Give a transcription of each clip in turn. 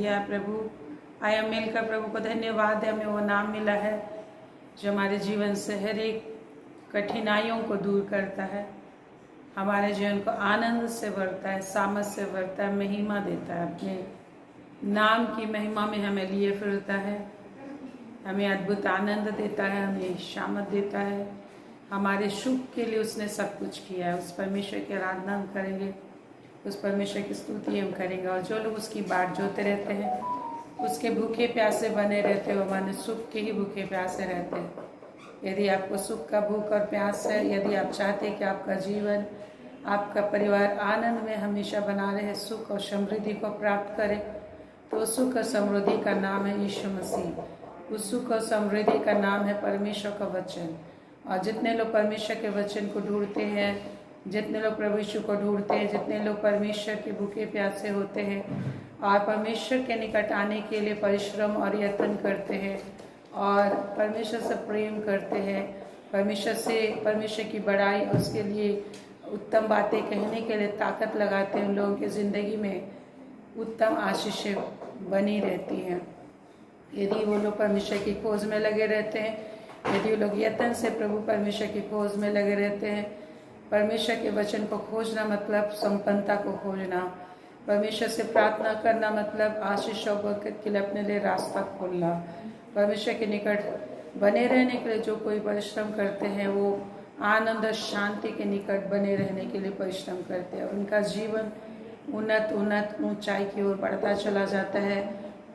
दिया है प्रभु। आया मिलकर प्रभु को धन्यवाद है, हमें वो नाम मिला है जो हमारे जीवन से हर एक कठिनाइयों को दूर करता है, हमारे जीवन को आनंद से भरता है, सामर्थ से भरता है, महिमा देता है, अपने नाम की महिमा में हमें लिए फिरता है, हमें अद्भुत आनंद देता है, हमें शामत देता है। हमारे सुख के लिए उसने सब कुछ किया है। उस परमेश्वर की आराधना हम करेंगे, उस परमेश्वर की स्तुति हम करेंगे। और जो लोग उसकी बाट जोते रहते हैं, उसके भूखे प्यासे बने रहते हैं, वो माने सुख के ही भूखे प्यासे रहते हैं। यदि आपको सुख का भूख और प्यास है, यदि आप चाहते हैं कि आपका जीवन, आपका परिवार आनंद में हमेशा बना रहे, सुख और समृद्धि को प्राप्त करे, तो सुख और समृद्धि का नाम है यीशु मसीह। उस सुख और समृद्धि का नाम है परमेश्वर का वचन। और जितने लोग परमेश्वर के वचन को ढूंढते हैं, जितने लोग प्रभु यीशु को ढूंढते हैं, जितने लोग परमेश्वर के भूखे प्यासे होते हैं और परमेश्वर के निकट आने के लिए परिश्रम और यत्न करते हैं और परमेश्वर से प्रेम करते हैं, परमेश्वर की बड़ाई, उसके लिए उत्तम बातें कहने के लिए ताकत लगाते हैं, उन लोगों की ज़िंदगी में उत्तम आशीषें बनी रहती हैं। यदि वो लोग परमेश्वर की खोज में लगे रहते हैं, यदि वो लोग यत्न से प्रभु परमेश्वर की खोज में लगे रहते हैं। परमेश्वर के वचन को खोजना मतलब संपन्नता को खोजना, परमेश्वर से प्रार्थना करना मतलब आशीषों के लिए अपने लिए रास्ता खोलना। परमेश्वर के निकट बने रहने के लिए जो कोई परिश्रम करते हैं, वो आनंद और शांति के निकट बने रहने के लिए परिश्रम करते हैं। उनका जीवन उन्नत ऊंचाई की ओर बढ़ता चला जाता है,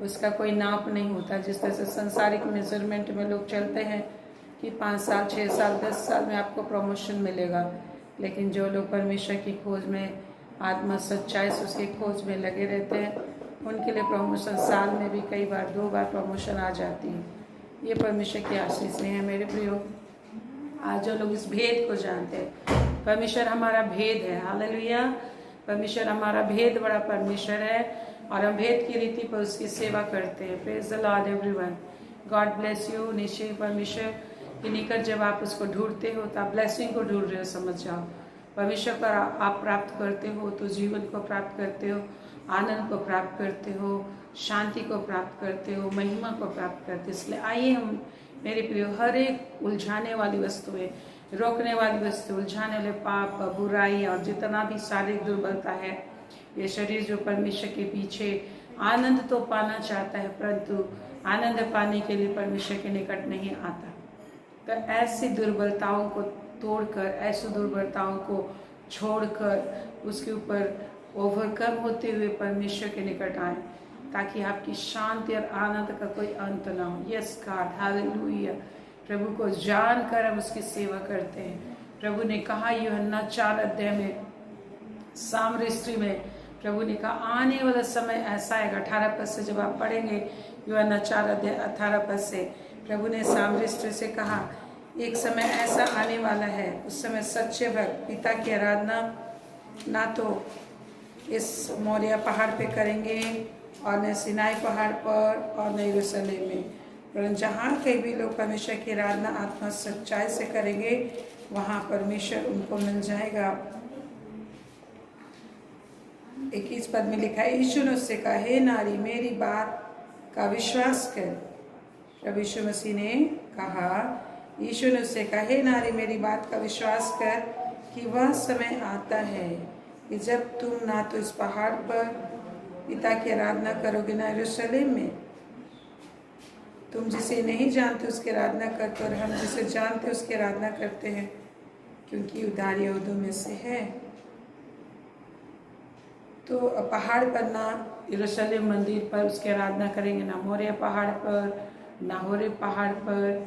उसका कोई नाप नहीं होता। जिस तरह से संसारिक मेजरमेंट में लोग चलते हैं कि 5 साल, 6 साल, 10 साल में आपको प्रमोशन मिलेगा, लेकिन जो लोग परमेश्वर की खोज में, आत्मा सच्चाई से उसकी खोज में लगे रहते हैं, उनके लिए प्रमोशन साल में भी कई बार 2 बार प्रमोशन आ जाती है। ये परमेश्वर की आशीष है मेरे प्रियो। आज जो लोग इस भेद को जानते हैं, परमेश्वर हमारा भेद है, हालेलुया। परमेश्वर हमारा भेद बड़ा परमेश्वर है और हम भेद की रीति पर उसकी सेवा करते हैं। Praise the lord everyone, God bless you. निश्चय परमेश्वर के निकट जब आप उसको ढूंढते हो तो आप ब्लेसिंग को ढूंढ रहे हो, समझ जाओ। परमेश्वर पर आप प्राप्त करते हो तो जीवन को प्राप्त करते हो, आनंद को प्राप्त करते हो, शांति को प्राप्त करते हो, महिमा को प्राप्त करते हो। इसलिए आइए हम मेरे प्रिय, हर एक उलझाने वाली वस्तुएं, रोकने वाली वस्तु, उलझाने वाले पाप, बुराई और जितना भी शारीरिक दुर्बलता है, ये शरीर जो परमेश्वर के पीछे आनंद तो पाना चाहता है, परंतु आनंद पाने के लिए परमेश्वर के निकट नहीं आता। तो ऐसी दुर्बलताओं को तोड़कर, ऐसी दुर्बलताओं को छोड़कर, उसके ऊपर ओवरकम होते हुए परमेश्वर के निकट आए, ताकि आपकी शांति और आनंद का कोई अंत ना हो। Yes God, hallelujah. प्रभु को जानकर हम उसकी सेवा करते हैं। प्रभु ने कहा यूहन्ना 4 अध्याय में, सामरी स्त्री में, प्रभु ने कहा आने वाला समय ऐसा है। 18 पद से जब आप पढ़ेंगे यूहन्ना 4 अध्याय 18 पद से, प्रभु ने सामरी स्त्री से कहा एक समय ऐसा आने वाला है, उस समय सच्चे भक्त पिता की आराधना ना तो इस मोरिया पहाड़ पे करेंगे और न सिनाई पहाड़ पर और न यरूशलेम में, परंतु जहाँ कहीं भी लोग परमेश्वर की आराधना आत्मा सच्चाई से करेंगे, वहाँ परमेश्वर उनको मिल जाएगा। 21 पद में लिखा है, यीशु ने उससे कहा, हे नारी मेरी बात का विश्वास कर। प्रभु यीशु मसीह ने कहा, यीशु ने उससे कहा, हे नारी मेरी बात का विश्वास कर कि वह समय आता है कि जब तुम ना तो इस पहाड़ पर पिता की आराधना करोगे ना यरूशलेम में। तुम जिसे नहीं जानते उसकी आराधना करते और हम जिसे जानते उसकी आराधना करते हैं, क्योंकि उद्धार यहूदियों में से है। तो पहाड़ पर ना यरूशलेम मंदिर पर उसकी आराधना करेंगे, ना मोरिया पहाड़ पर, ना होरे पहाड़ पर,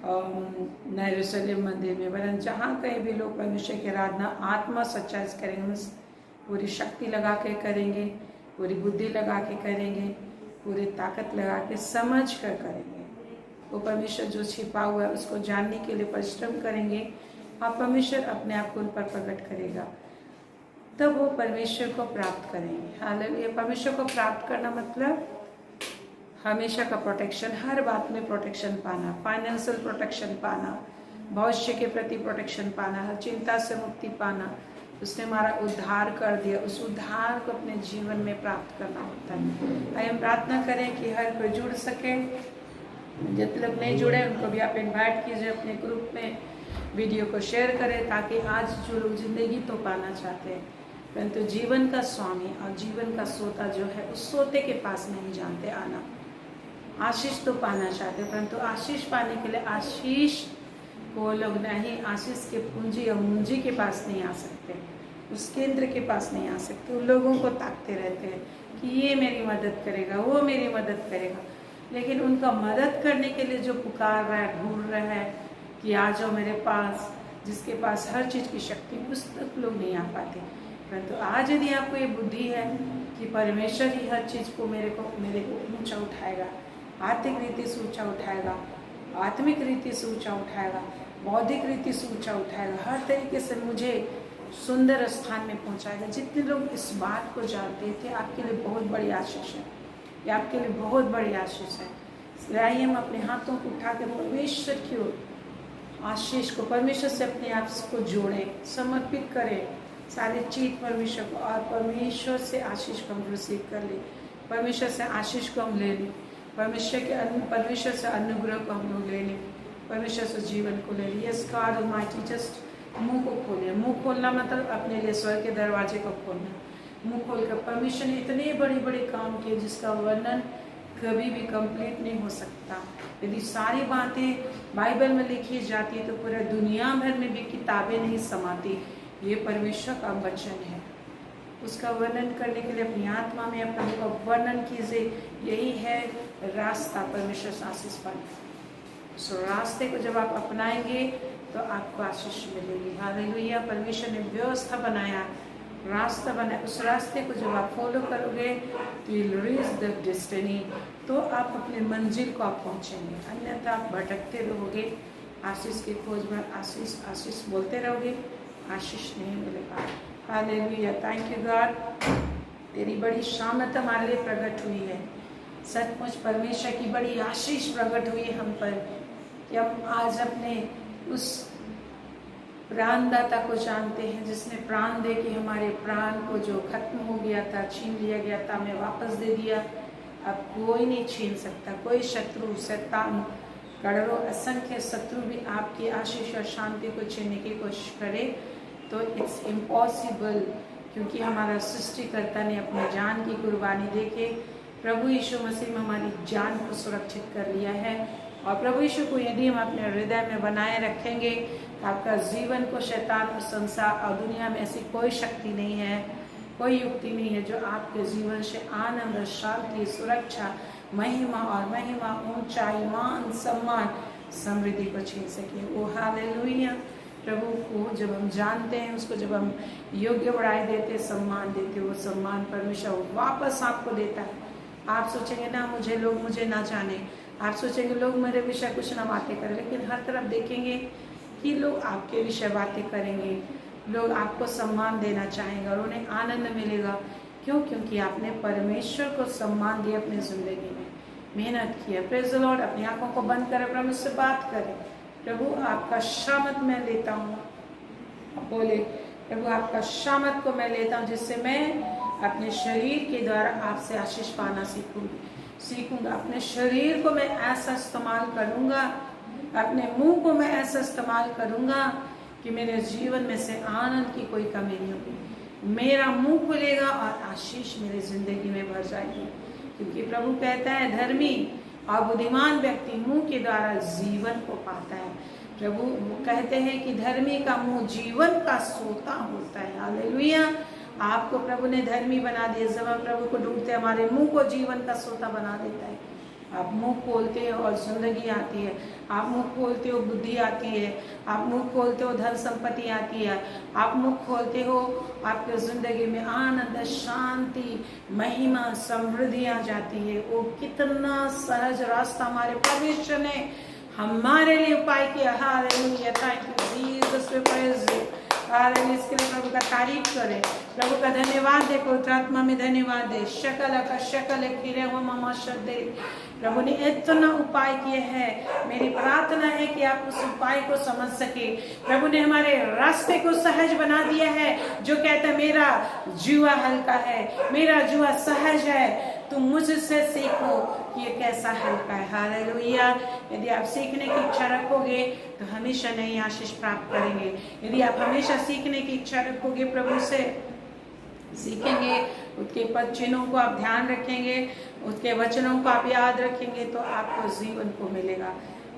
ना यरूशलेम मंदिर में, वरन जहाँ कहीं भी लोग परमेश्वर की आराधना आत्मा सच्चाई से करेंगे, पूरी शक्ति लगा के करेंगे, पूरी बुद्धि लगा के करेंगे, पूरी ताकत लगा के समझ कर करेंगे, वो परमेश्वर जो छिपा हुआ है उसको जानने के लिए परिश्रम करेंगे और परमेश्वर अपने आप को उन पर प्रकट करेगा, तब वो परमेश्वर को प्राप्त करेंगे। हालेलुया। परमेश्वर को प्राप्त करना मतलब हमेशा का प्रोटेक्शन, हर बात में प्रोटेक्शन पाना, फाइनेंशियल प्रोटेक्शन पाना, भविष्य के प्रति प्रोटेक्शन पाना, हर चिंता से मुक्ति पाना, उसने हमारा उद्धार कर दिया, उस उद्धार को अपने जीवन में प्राप्त करना होता है। आइए हम प्रार्थना करें कि हर कोई जुड़ सके। जितने लोग नहीं जुड़े उनको भी आप इनवाइट कीजिए अपने ग्रुप में, वीडियो को शेयर करें, ताकि आज जो लोग जिंदगी तो पाना चाहते हैं परंतु जीवन का स्वामी और जीवन का सोता जो है उस सोते के पास नहीं जानते आना, आशीष तो पाना चाहते परंतु आशीष पाने के लिए आशीष को लोग नहीं, आशीष के पूंजी और मुंजी के पास नहीं आ सकते, उस केंद्र के पास नहीं आ सकते। उन लोगों को ताकते रहते हैं कि ये मेरी मदद करेगा, वो मेरी मदद करेगा, लेकिन उनका मदद करने के लिए जो पुकार रहा है, ढूंढ रहा है कि आ जाओ मेरे पास, जिसके पास हर चीज़ की शक्ति, उस तक लोग नहीं आ पाते। परंतु आज यदि आपको ये बुद्धि है कि परमेश्वर ही हर चीज़ को मेरे को ऊंचा उठाएगा, आर्थिक रीति से ऊंचा उठाएगा, आत्मिक रीति से ऊंचा उठाएगा, बौद्धिक रीति से ऊंचा उठाएगा, हर तरीके से मुझे सुंदर स्थान में पहुंचाएगा। जितने लोग इस बात को जानते थे, आपके लिए बहुत बड़ी आशीष है, ये आपके लिए बहुत बड़ी आशीष है। इसलिए आइए हम अपने हाथों को उठा के परमेश्वर की ओर आशीष को, परमेश्वर से अपने आप को जोड़ें, समर्पित करें सारी चीज परमेश्वर को, और परमेश्वर से आशीष को हम रिसीव कर लें, परमेश्वर से आशीष को हम ले लें, परमेश्वर से अनुग्रह को हम लोग ले लें, परमेश्वर से जीवन को ले लें। यस गॉड ऑलमाइटी, जस्ट मुंह को खोलिए। मुंह खोलना मतलब अपने लिए स्वर्ग के दरवाजे को खोलना। मुंह खोलकर परमेश्वर ने इतने बड़े बड़े काम किए जिसका वर्णन कभी भी कंप्लीट नहीं हो सकता। यदि सारी बातें बाइबल में लिखी जाती तो पूरा दुनिया भर में भी किताबें नहीं समाती। ये परमेश्वर का वचन है, उसका वर्णन करने के लिए अपनी आत्मा में अपने का वर्णन कीजिए। यही है रास्ता परमेश्वर से आशीष पाने। उस रास्ते को जब आप अपनाएंगे तो आपको आशीष मिलेगी। हालेलुया। परमेश्वर ने व्यवस्था बनाया, रास्ता बनाया, उस रास्ते को जब आप फॉलो करोगे तो you will reach the destiny, तो आप अपने मंजिल को आप पहुंचेंगे। अन्यथा आप भटकते रहोगे, आशीष की खोज में आशीष आशीष बोलते रहोगे, आशीष नहीं मिलेगा। हालेलुया। थैंक यू गॉड, तेरी बड़ी शामत हमारे लिए प्रकट हुई है। सचमुच परमेश्वर की बड़ी आशीष प्रकट हुई है हम पर, कि हम आज अपने उस प्राणदाता को जानते हैं जिसने प्राण दे के हमारे प्राण को जो खत्म हो गया था, छीन लिया गया था, हमें वापस दे दिया। अब कोई नहीं छीन सकता, कोई शत्रु, शैतान, करोड़ों असंख्य शत्रु भी आपकी आशीष और शांति को छीनने की कोशिश करे तो इट्स इम्पॉसिबल, क्योंकि हमारा सृष्टिकर्ता ने अपनी जान की कुर्बानी देके प्रभु यीशु मसीह में हमारी जान को सुरक्षित कर लिया है। और प्रभु यीशु को यदि हम अपने हृदय में बनाए रखेंगे तो आपका जीवन को शैतान और संसार और दुनिया में ऐसी कोई शक्ति नहीं है, कोई युक्ति नहीं है जो आपके जीवन से आनंद, शांति, सुरक्षा, महिमा और महिमा, ऊंचाई, मान, सम्मान, समृद्धि को छीन सके। वो हालेलुया। प्रभु को जब हम जानते हैं, उसको जब हम योग्य बढ़ाई देते, सम्मान देते, वो सम्मान परमेश्वर वापस आपको देता है। आप सोचेंगे ना लोग मुझे ना जाने, आप सोचेंगे लोग मेरे विषय कुछ ना बातें करें, लेकिन हर तरफ देखेंगे कि लोग आपके विषय बातें करेंगे, लोग आपको सम्मान देना चाहेंगे और उन्हें आनंद मिलेगा। क्यों? क्योंकि आपने परमेश्वर को सम्मान दिया अपनी जिंदगी में, मेहनत किया। Praise the Lord. अपनी आंखों को बंद करें, प्रभु से बात करें। प्रभु आपका शामत मैं लेता हूँ, बोले प्रभु आपका शामत को मैं लेता हूँ, जिससे मैं अपने शरीर के द्वारा आपसे आशीष पाना सीखूंगा। अपने शरीर को मैं ऐसा इस्तेमाल करूंगा, अपने मुंह को मैं ऐसा इस्तेमाल करूंगा कि मेरे जीवन में से आनंद की कोई कमी नहीं होगी। मेरा मुंह खुलेगा और आशीष मेरी जिंदगी में भर जाएगी, क्योंकि प्रभु कहता है धर्मी और बुद्धिमान व्यक्ति मुंह के द्वारा जीवन को पाता है। प्रभु कहते हैं कि धर्मी का मुंह जीवन का सोता होता है। हालेलुया। आपको प्रभु ने धर्मी बना दिया। जब हम प्रभु को ढूंढते हैं, हमारे मुंह को जीवन का सोता बना देता है। आप मुंह खोलते हो और जिंदगी आती है, आप मुंह खोलते हो बुद्धि आती है, आप मुंह खोलते हो धन संपत्ति आती है, आप मुंह खोलते हो आपके जिंदगी में आनंद, शांति, महिमा, समृद्धि आ जाती है। वो कितना सहज रास्ता हमारे परमेश्वर ने हमारे लिए उपाय किया। Hallelujah. Thank you Jesus, we praise you. Hallelujah, इसके लिए प्रभु का तारीफ करें, प्रभु का धन्यवाद दे, पवित्र आत्मा में धन्यवाद दे। शकल का शकल खीरे हो ममा शब्दे, प्रभु ने इतना उपाय किए हैं। मेरी प्रार्थना है कि आप उस उपाय को समझ सके। प्रभु ने हमारे रास्ते को सहज बना दिया है। जो कहता है मेरा जुआ हल्का है, मेरा जुआ सहज है, तुम मुझसे सीखो कि ये कैसा हल्का है। हालेलुया, यदि आप सीखने की इच्छा रखोगे तो हमेशा नई आशीष प्राप्त करेंगे। यदि आप हमेशा सीखने की इच्छा रखोगे, प्रभु से सीखेंगे, उसके वचनों को आप ध्यान रखेंगे, उसके वचनों को आप याद रखेंगे, तो आपको जीवन को मिलेगा।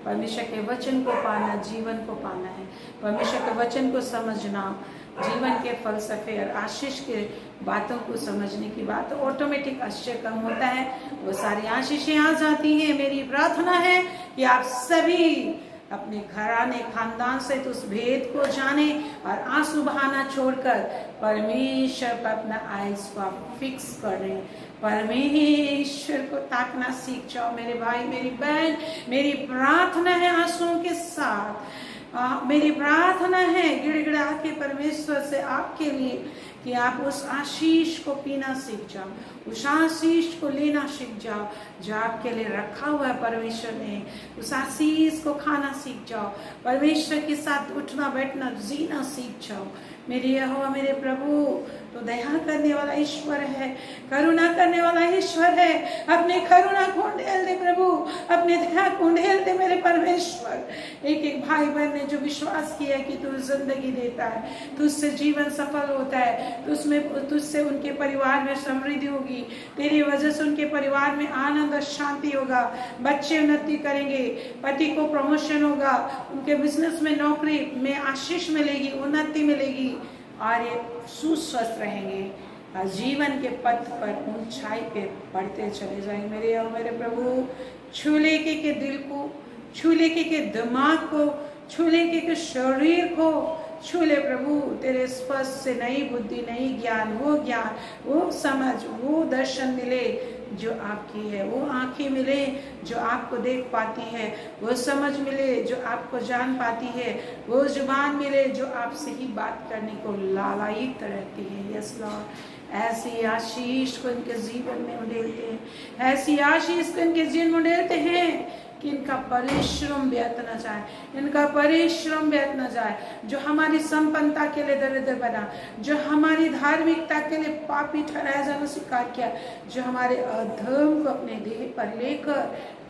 परमेश्वर के वचन को पाना जीवन को पाना है। परमेश्वर के वचन को समझना, जीवन के फलसफे और आशीष के बातों को समझने की बात, तो ऑटोमेटिक आश्चर्य कम होता है, वो सारी आशीषें आ जाती हैं। मेरी प्रार्थना है कि आप सभी अपने घराने खानदान से तो उस भेद को जाने और आंसू बहाना छोड़कर परमेश्वर पर अपना आइज को आप फिक्स करें, परमेश्वर को ताकना सीख जाओ। मेरे भाई मेरी बहन, मेरी प्रार्थना है आंसुओं के साथ, मेरी प्रार्थना है गिड़गिड़ा के परमेश्वर से आपके लिए कि आप उस आशीष को पीना सीख जाओ, उस आशीष को लेना सीख जाओ जो आपके लिए रखा हुआ है परमेश्वर ने। उस आशीष को खाना सीख जाओ, परमेश्वर के साथ उठना बैठना जीना सीख जाओ। मेरे यहोवा मेरे प्रभु तो दया करने वाला ईश्वर है, करुणा करने वाला ईश्वर है। अपने करुणा को ढेल दे प्रभु, अपने दया को ढेल दे मेरे परमेश्वर। एक एक भाई बहन ने जो विश्वास किया है कि तू जिंदगी देता है, तुझसे जीवन सफल होता है, तुझसे उनके परिवार में समृद्धि होगी, तेरी वजह से उनके परिवार में आनंद और शांति होगा, बच्चे उन्नति करेंगे, पति को प्रमोशन होगा, उनके बिजनेस में नौकरी में आशीष मिलेगी, उन्नति मिलेगी और ये सुस्वस्थ रहेंगे और जीवन के पथ पर ऊंचाई पे बढ़ते चले जाएंगे। मेरे प्रभु छू लेके के दिल को, छू लेके के दिमाग को, छू लेके के शरीर को छू ले प्रभु। तेरे स्पर्श से नई बुद्धि, नई ज्ञान, वो समझ, वो दर्शन मिले जो आपकी है, वो आंखें मिले जो आपको देख पाती है, वो समझ मिले जो आपको जान पाती है, वो जुबान मिले जो आपसे ही बात करने को लालायित रहती है। यस लॉर्ड, ऐसी आशीष को इनके जीवन में उड़ेलते हैं, ऐसी आशीष को इनके जीवन में उड़ेलते हैं कि इनका परिश्रम व्यर्थ न जाए, इनका परिश्रम व्यर्थ न जाए। जो हमारी संपन्नता के लिए दरिद्र बना, जो हमारी धार्मिकता के लिए पापी ठहराया जाना स्वीकार किया, जो हमारे अधर्म को अपने देह पर लेकर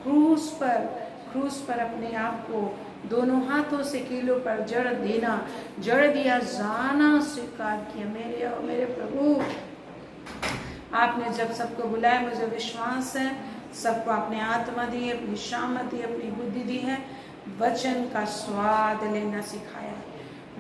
क्रूस पर अपने आप को दोनों हाथों से कीलों पर जड़ दिया जाना स्वीकार किया। मेरे प्रभु, आपने जब सबको बुलाया, मुझे विश्वास है सबको आपने आत्मा दी है, अपनी शामत दी, अपनी बुद्धि दी है, वचन का स्वाद लेना सिखाया,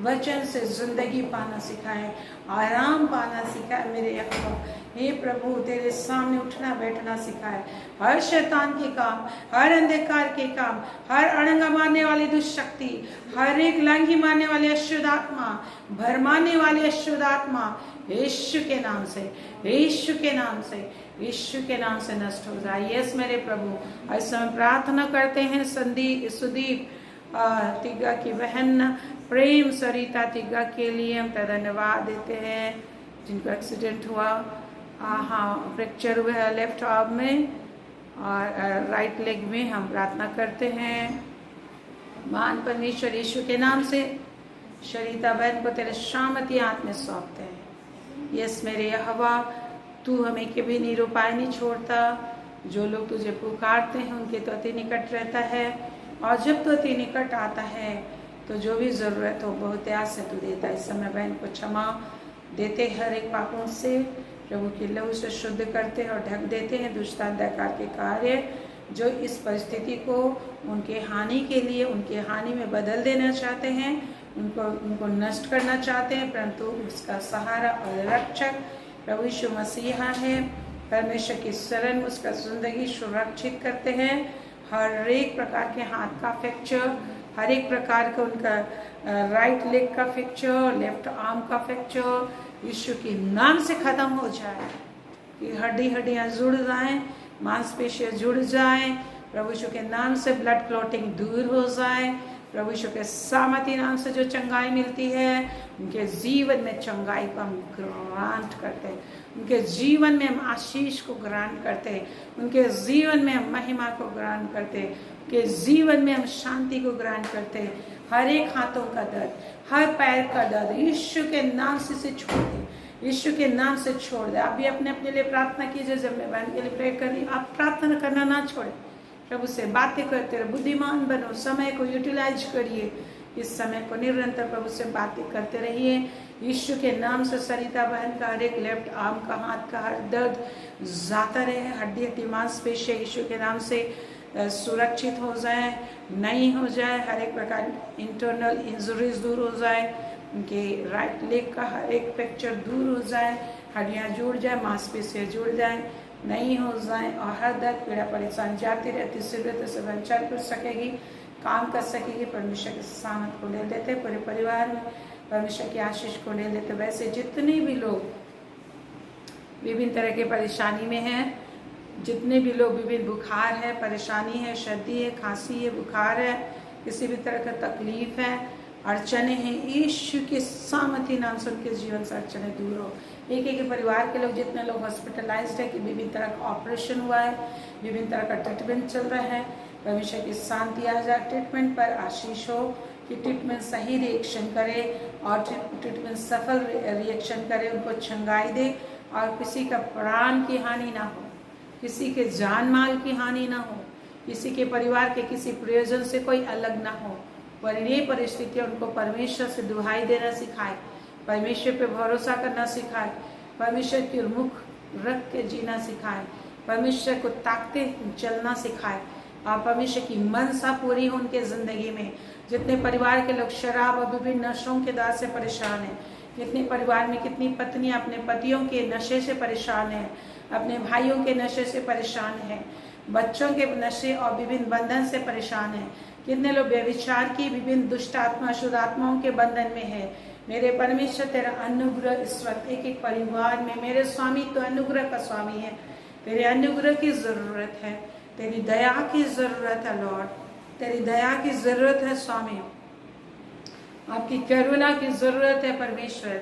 वचन से जिंदगी पाना सिखाए, आराम पाना सिखाए। मेरे यहोवा हे प्रभु, तेरे सामने उठना बैठना सिखाए। हर शैतान के काम, हर अंधकार के काम, हर अड़ंगा मारने वाली दुष्शक्ति, हर एक लांघी मारने वाली अशुद्ध आत्मा, भरमाने वाली अशुद्ध आत्मा यीशु के नाम से, यीशु के नाम से, यीशु के नाम से नष्ट हो जाए। यस मेरे प्रभु, ऐसे हम प्रार्थना करते हैं सुदीप तिग्गा की बहन प्रेम सरिता तिग्गा के लिए हम धन्यवाद देते हैं, जिनको एक्सीडेंट हुआ, हाँ फ्रैक्चर हुआ है लेफ्ट आर्म में और राइट लेग में। हम प्रार्थना करते हैं महान परमेश्वर यीशु के नाम से सरिता बहन को तेरे शामती हाथ में सौंपते हैं। यस मेरे यहोवा, तू हमें कभी निरुपाय नहीं छोड़ता, जो लोग तुझे पुकारते हैं उनके तो अति निकट रहता है, और जब तो अति निकट आता है तो जो भी ज़रूरत हो बहुत त्याग से तू देता है। इस समय बहन को क्षमा देते, हर एक पापों से प्रभु के लहू से शुद्ध करते हैं और ढक देते हैं दुष्ट अंधकार के कार्य जो इस परिस्थिति को उनके हानि के लिए, उनके हानि में बदल देना चाहते हैं, उनको नष्ट करना चाहते हैं, परंतु उसका सहारा और रक्षक प्रभु यीशु मसीहा है। परमेश्वर की शरण उसका जिंदगी सुरक्षित करते हैं। हर एक प्रकार के हाथ का फ्रैक्चर, हर एक प्रकार का उनका राइट लेग का फ्रैक्चर, लेफ्ट आर्म का फ्रैक्चर यीशु के नाम से खत्म हो जाए, कि हड्डियां जुड़ जाएं, मांसपेशियां जुड़ जाएं, प्रभु यीशु के नाम से ब्लड क्लॉटिंग दूर हो जाए, प्रभु यीशु के सामर्थी नाम से जो चंगाई मिलती है, उनके जीवन में चंगाई को हम ग्रांट करते हैं, उनके जीवन में हम आशीष को ग्रांट करते हैं, उनके जीवन में हम महिमा को ग्रांट करते हैं, उनके जीवन में हम शांति को ग्रांट करते हैं। हर एक हाथों का दर्द, हर पैर का दर्द यीशु के नाम से इसे छोड़ दे, यीशु के नाम से छोड़ दे। आप भी अपने अपने लिए प्रार्थना कीजिए। जब मैं बहन के लिए प्रे कर रही, आप प्रार्थना करना ना छोड़े, प्रभु से बातें करते रहे, बुद्धिमान बनो, समय को यूटिलाइज करिए, इस समय को निरंतर प्रभु से बातें करते रहिए। यीशु के नाम से सरिता बहन का हर एक लेफ्ट आर्म का, हाथ का हर दर्द जाता रहे, हड्डी मांसपेशियां यीशु के नाम से सुरक्षित हो जाए, नहीं हो जाए, हर एक प्रकार इंटरनल इंजरीज दूर हो जाए, उनके राइट लेग का हर एक फ्रैक्चर दूर हो जाए, हड्डियां जुड़ जाए, मांसपेशियां जुड़ जाए, नहीं हो जाए, और हर दर्द पीड़ा परेशान जाती रहती, शीघ्रता से वह चल फिर सकेगी, काम कर सकेगी। परमेश्वर के सामर्थ को ले लेते, पूरे परिवार में परमेश्वर की आशीष को ले लेते। वैसे जितने भी लोग विभिन्न तरह के परेशानी में हैं, जितने भी लोग विभिन्न बुखार है, परेशानी है, सर्दी है, खांसी है, बुखार है, किसी भी तरह का तकलीफ है, अड़चने हैं, यीशु के सामर्थी नाम से उनके जीवन से अड़चने दूर हो। एक एक परिवार के लोग, जितने लोग हॉस्पिटलाइज्ड है, कि विभिन्न तरह का ऑपरेशन हुआ है, विभिन्न तरह का ट्रीटमेंट चल रहा है, परमेश्वर की शांति आ जाए, ट्रीटमेंट पर आशीष हो, कि ट्रीटमेंट सही रिएक्शन करे और ट्रीटमेंट सफल रिएक्शन करे, उनको चंगाई दे, और किसी का प्राण की हानि ना हो, किसी के जान माल की हानि ना हो, किसी के परिवार के किसी प्रयोजन से कोई अलग ना हो। पर ये परिस्थितियाँ उनको परमेश्वर से दुहाई देना सिखाए, परमेश्वर पे भरोसा करना सिखाए, परमेश्वर की मुख रख के जीना सिखाए, परमेश्वर को ताकते चलना सिखाए, और परमेश्वर की मनसा पूरी हो उनके जिंदगी में। जितने परिवार के लोग शराब और विभिन्न नशों के दास से परेशान हैं, कितने परिवार में कितनी पत्नियां अपने पतियों के नशे से परेशान हैं, अपने भाइयों के नशे से परेशान हैं, बच्चों के नशे और विभिन्न बंधन से परेशान हैं, कितने लोग व्यभिचार की विभिन्न दुष्ट आत्मा शुद्ध आत्माओं के बंधन में है। मेरे परमेश्वर तेरा अनुग्रह इस वक्त एक एक परिवार में, मेरे स्वामी तो अनुग्रह का स्वामी है, तेरे अनुग्रह की जरूरत है, तेरी दया की जरूरत है लॉर्ड, तेरी दया की जरूरत है स्वामी, आपकी करुणा की जरूरत है परमेश्वर।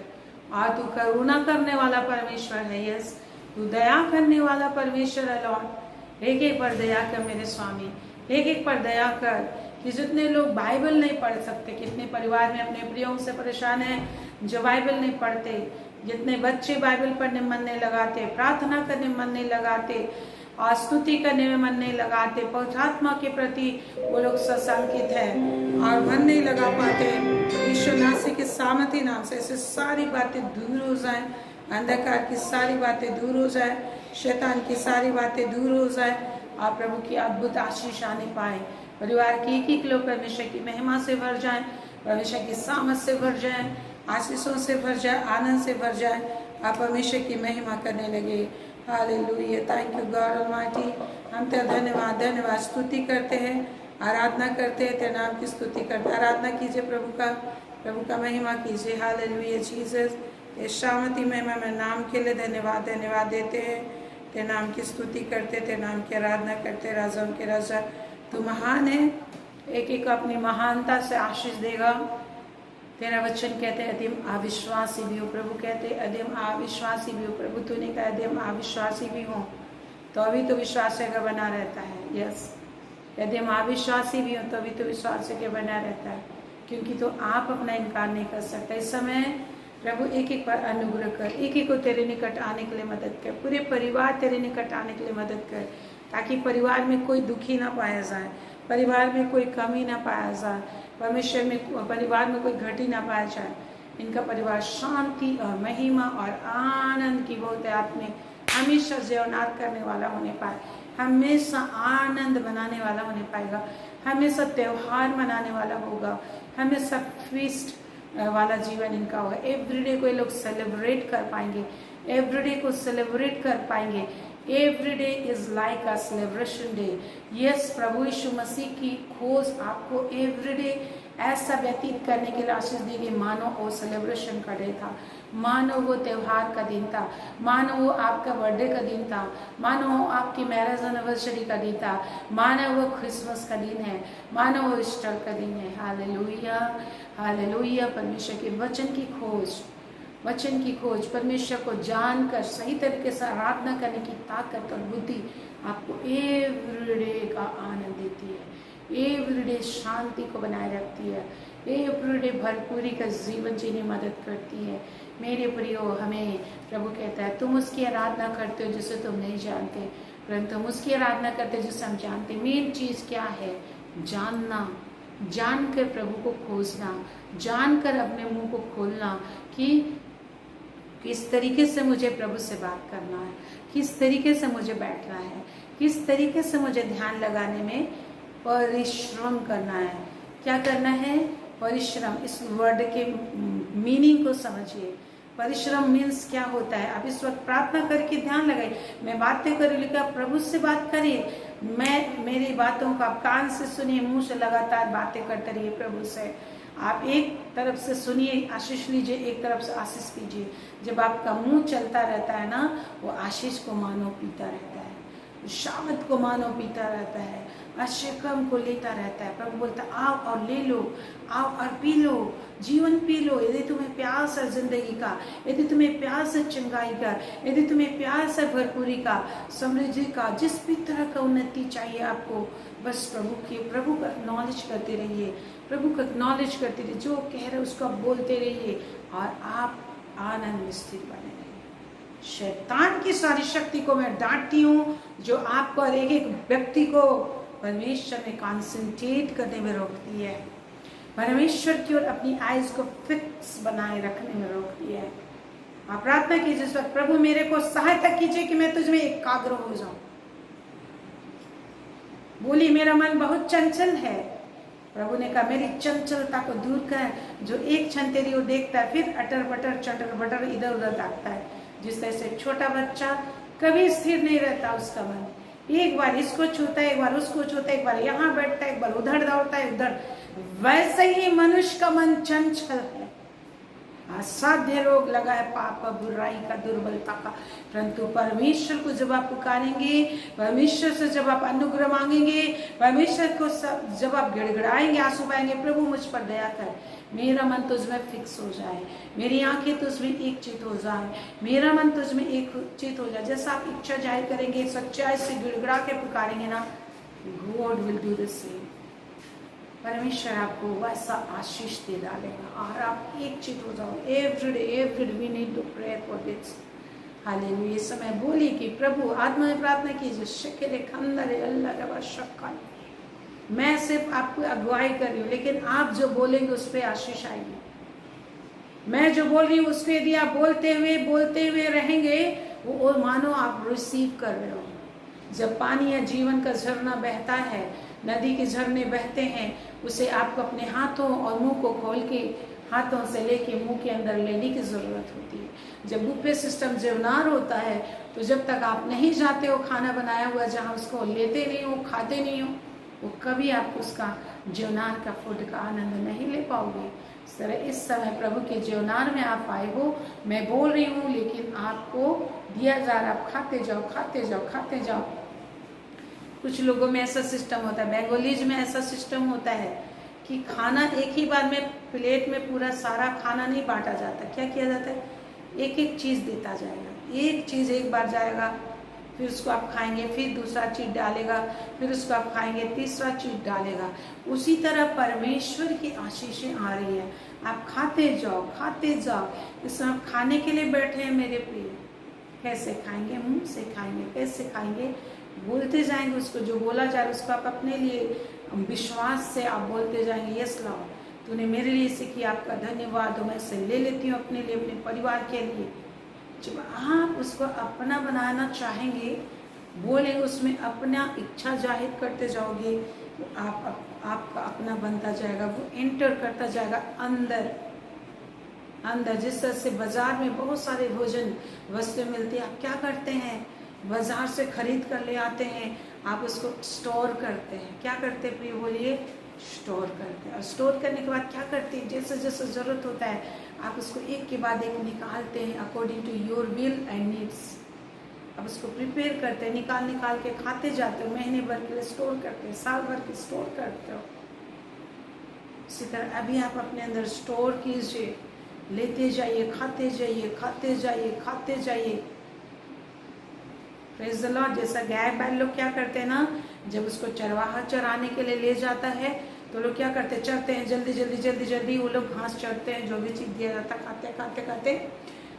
और तू करुणा करने वाला परमेश्वर है, यस, तू दया करने वाला परमेश्वर है लॉर्ड। एक एक पर दया कर मेरे स्वामी, एक एक पर दया कर। कि जितने लोग बाइबल नहीं पढ़ सकते, कितने परिवार में अपने प्रियों से परेशान हैं जो बाइबल नहीं पढ़ते, जितने बच्चे बाइबल पढ़ने मन नहीं लगाते, प्रार्थना करने मन नहीं लगाते, और स्तुति करने में मन नहीं लगाते, पवित्र आत्मा के प्रति वो लोग सशंकित है और मन नहीं लगा पाते, यीशु नासी के सामर्थी नाम से ऐसे सारी बातें दूर हो जाए, अंधकार की सारी बातें दूर हो जाए, शैतान की सारी बातें दूर हो जाए, और प्रभु की अद्भुत आशीष आने पाए। परिवार के एक एक लोग परमेश्वर की महिमा से भर जाए, परमेश्वर की सामर्थ से भर जाए, आशीषों से भर जाए, आनंद से भर जाए, आप परमेश्वर की महिमा करने लगे। Hallelujah, thank you God almighty. हम तेरा धन्यवाद स्तुति करते हैं, आराधना करते हैं, तेरे नाम की स्तुति करते हैं। आराधना कीजिए प्रभु का महिमा कीजिए। हालेलुया जीसस, इस शामती महिमा में नाम के लिए धन्यवाद देते हैं, तेरे नाम की स्तुति करते, तेरे नाम की आराधना करते। राजाओं के राजा तू महान है, एक एक अपनी महानता से आशीष देगा। तेरा वचन कहते हैं अधीम अविश्वासी भी हो, प्रभु कहते हैं अधीम अविश्वासी भी हो। प्रभु तूने कहा अधीम अविश्वासी भी हो तो अभी तो विश्वास का बना रहता है। यस, अधीम अविश्वासी भी हो तो अभी तो विश्वास के बना रहता है, क्योंकि तो आप अपना इनकार नहीं कर सकते। इस समय प्रभु एक एक पर अनुग्रह कर, एक एक को तेरे निकट आने के लिए मदद कर, पूरे परिवार तेरे निकट आने के लिए मदद कर, ताकि परिवार में कोई दुखी ना पाया जाए, परिवार में कोई कमी ना पाया जाए, परमेश्वर में परिवार में कोई घटी ना पाया जाए। इनका परिवार शांति और महिमा और आनंद की बहुत आत्मिक हमेशा जीवनार्थ करने वाला होने पाए, हमेशा आनंद बनाने वाला होने पाएगा, हमेशा त्यौहार मनाने वाला होगा, हमेशा फीस्ट वाला जीवन इनका होगा। एवरीडे को ये लोग सेलिब्रेट कर पाएंगे, एवरीडे को सेलिब्रेट कर पाएंगे। Every day is like a celebration day. Yes, प्रभु यीशु मसीह की खोज आपको एवरी डे ऐसा व्यतीत करने के लिए आशीष दी गई मानो वो सेलिब्रेशन का डे था, मानो वो त्यौहार का दिन था, मानो वो आपका बर्थडे का दिन था, मानो वो आपकी मैरिज एनिवर्सरी का दिन था, मानो वो क्रिसमस का दिन है, मानो वो ईस्टर का दिन है। Hallelujah, hallelujah. परमेश्वर के वचन की खोज, परमेश्वर को जानकर सही तरीके से आराधना करने की ताकत और बुद्धि आपको एवरीडे का आनंद देती है, एवरीडे शांति को बनाए रखती है, एवरीडे भरपूरी का जीवन जीने मदद करती है। मेरे प्रियो, हमें प्रभु कहता है तुम उसकी आराधना करते हो जिसे तुम नहीं जानते, परंतु हम उसकी आराधना करते हो जिसे हम जानते। मेन चीज क्या है? जानना, जानकर प्रभु को खोजना, जानकर अपने मुंह को खोलना कि किस तरीके से मुझे प्रभु से बात करना है, किस तरीके से मुझे बैठना है, किस तरीके से मुझे ध्यान लगाने में परिश्रम करना है। क्या करना है? परिश्रम। इस वर्ड के मीनिंग को समझिए। परिश्रम मीन्स क्या होता है? आप इस वक्त प्रार्थना करके ध्यान लगाइए। मैं बातें कर रही हूँ, प्रभु से बात करिए। मैं मेरी बातों को आप कान से सुनिए, मुंह से लगातार बातें करते रहिए प्रभु से। आप एक तरफ से सुनिए, आशीष लीजिए, एक तरफ से आशीष कीजिए। जब आपका मुंह चलता रहता है ना, वो आशीष को मानो पीता रहता है, शामत को मानो पीता रहता है, अशकम को लेता रहता है। प्रभु बोलता आओ और ले लो, आओ और पी लो, जीवन पी लो। यदि तुम्हें प्यास है जिंदगी का, यदि तुम्हें प्यास है चंगाई का, यदि तुम्हें प्यास है भरपूरी का, समृद्धि का, जिस भी तरह का उन्नति चाहिए आपको, बस प्रभु का नॉलेज करते रहिए, प्रभु का नॉलेज करते रहिए। जो कह रहे उसको आप बोलते रहिए और आप आनंद में स्थिर बने रहिए। शैतान की सारी शक्ति को मैं डांटती हूँ जो आपको और एक एक व्यक्ति को परमेश्वर में कॉन्सेंट्रेट करने में रोकती है, परमेश्वर की ओर अपनी आइज को फिक्स बनाए रखने में रोकती है। आप प्रार्थना कीजिए इस वक्त, प्रभु मेरे को सहायता कीजिए कि मैं तुझमें एकाग्र हो जाऊं। बोली मेरा मन बहुत चंचल है। प्रभु ने कहा मेरी चंचलता को दूर कर। जो एक क्षण तेरी ओर देखता है फिर अटर बटर चटर बटर इधर उधर ताकता है। जिस तरह से छोटा बच्चा कभी स्थिर नहीं रहता, उसका मन एक बार इसको छूता है, एक बार उसको छूता है, एक बार यहाँ बैठता है, एक बार उधर दौड़ता है, उधर। वैसे ही मनुष्य का मन चंचल है। असाध्य रोग लगा है पाप का, बुराई का, दुर्बलता का। परंतु परमेश्वर को जब आप पुकारेंगे, परमेश्वर से जब आप अनुग्रह मांगेंगे, परमेश्वर को जब आप गिड़गिड़ाएंगे, आंसू पाएंगे, प्रभु मुझ पर दया कर, मेरा मन तुझमें फिक्स हो जाए, मेरी आंखें तुझमें एक चित हो जाए, मेरा मन तुझमें एक चित हो जाए। जैसा आप इच्छा जाहिर करेंगे, सच्चाई से गिड़गिड़ा के पुकारेंगे ना, God will do the same. परमेश्वर आपको वैसा आशीष दे डालेगा और आप एक चित हो जाओ। Everyday we need to pray for this. Hallelujah. ये समय बोलिए कि प्रभु, आत्मा में प्रार्थना कीजिए, शक्ल खंदर अल्लाह रवा शक्का। मैं सिर्फ आपको अगुवाई कर रही हूँ, लेकिन आप जो बोलेंगे उस पर आशीष आएगी। मैं जो बोल रही हूँ उसको यदि आप बोलते हुए रहेंगे, वो मानो आप रिसीव कर रहे हो। जब पानी या जीवन का झरना बहता है, नदी के झरने बहते हैं, उसे आपको अपने हाथों और मुंह को खोल के, हाथों से लेके मुंह के अंदर लेने की जरूरत होती है। जब बुफे सिस्टम जीवनार होता है, तो जब तक आप नहीं जाते हो खाना बनाया हुआ जहाँ, उसको लेते नहीं हो, खाते नहीं हो, वो कभी आप उसका जीवनार का फूड का आनंद नहीं ले पाओगे। इस तरह इस समय प्रभु के जीवनार में आप आए हो। मैं बोल रही हूँ लेकिन आपको दिया जा रहा, आप खाते जाओ, खाते जाओ, खाते जाओ। कुछ लोगों में ऐसा सिस्टम होता है, बेंगोलीज में ऐसा सिस्टम होता है कि खाना एक ही बार में प्लेट में पूरा सारा खाना नहीं बांटा जाता। क्या किया जाता है? एक एक चीज देता जाएगा, एक चीज एक बार जाएगा, फिर उसको आप खाएंगे, फिर दूसरा चीज डालेगा, फिर उसको आप खाएंगे, तीसरा चीज डालेगा। उसी तरह परमेश्वर की आशीषें आ रही है। आप खाते जाओ, खाते जाओ। इस समय आप खाने के लिए बैठे हैं मेरे प्रिय। कैसे खाएंगे? मुंह से खाएंगे। कैसे खाएंगे? बोलते जाएंगे उसको, जो बोला जा रहा है उसको आप अपने लिए विश्वास से आप बोलते जाएंगे, यस लॉर्ड, तूने मेरे लिए इसे किया, आपका धन्यवाद हो, मैं इसे ले लेती हूँ अपने लिए, अपने परिवार के लिए। जब आप उसको अपना बनाना चाहेंगे, बोले उसमें अपना इच्छा जाहिर करते जाओगे, तो आपका अपना बनता जाएगा, वो एंटर करता जाएगा अंदर। जिस तरह से बाजार में बहुत सारे भोजन वस्तुएं मिलती है, आप क्या करते हैं? बाजार से खरीद कर ले आते हैं, आप उसको स्टोर करते हैं। क्या करते हैं प्रिय? बोलिए, स्टोर करते हैं। और स्टोर करने के बाद क्या करते हैं, जैसे जैसे ज़रूरत होता है आप उसको एक के बाद एक निकालते हैं according to your will and needs. अब उसको प्रिपेयर करते हैं, निकाल निकाल के खाते जाते हो, महीने भर के लिए स्टोर करते हैं, साल भर के स्टोर करते हो। इसी तरह अभी आप अपने अंदर स्टोर कीजिए, लेते जाइए, खाते जाइए, खाते जाइए, खाते जाइए। Praise the Lord. जैसा गाय बैल लोग क्या करते हैं ना, जब उसको चरवाहा चराने के लिए ले जाता है तो लोग क्या करते हैं, चरते हैं, जल्दी जल्दी जल्दी जल्दी वो लोग घास चरते हैं, जो भी चीज़ दिया जाता है खाते खाते खाते।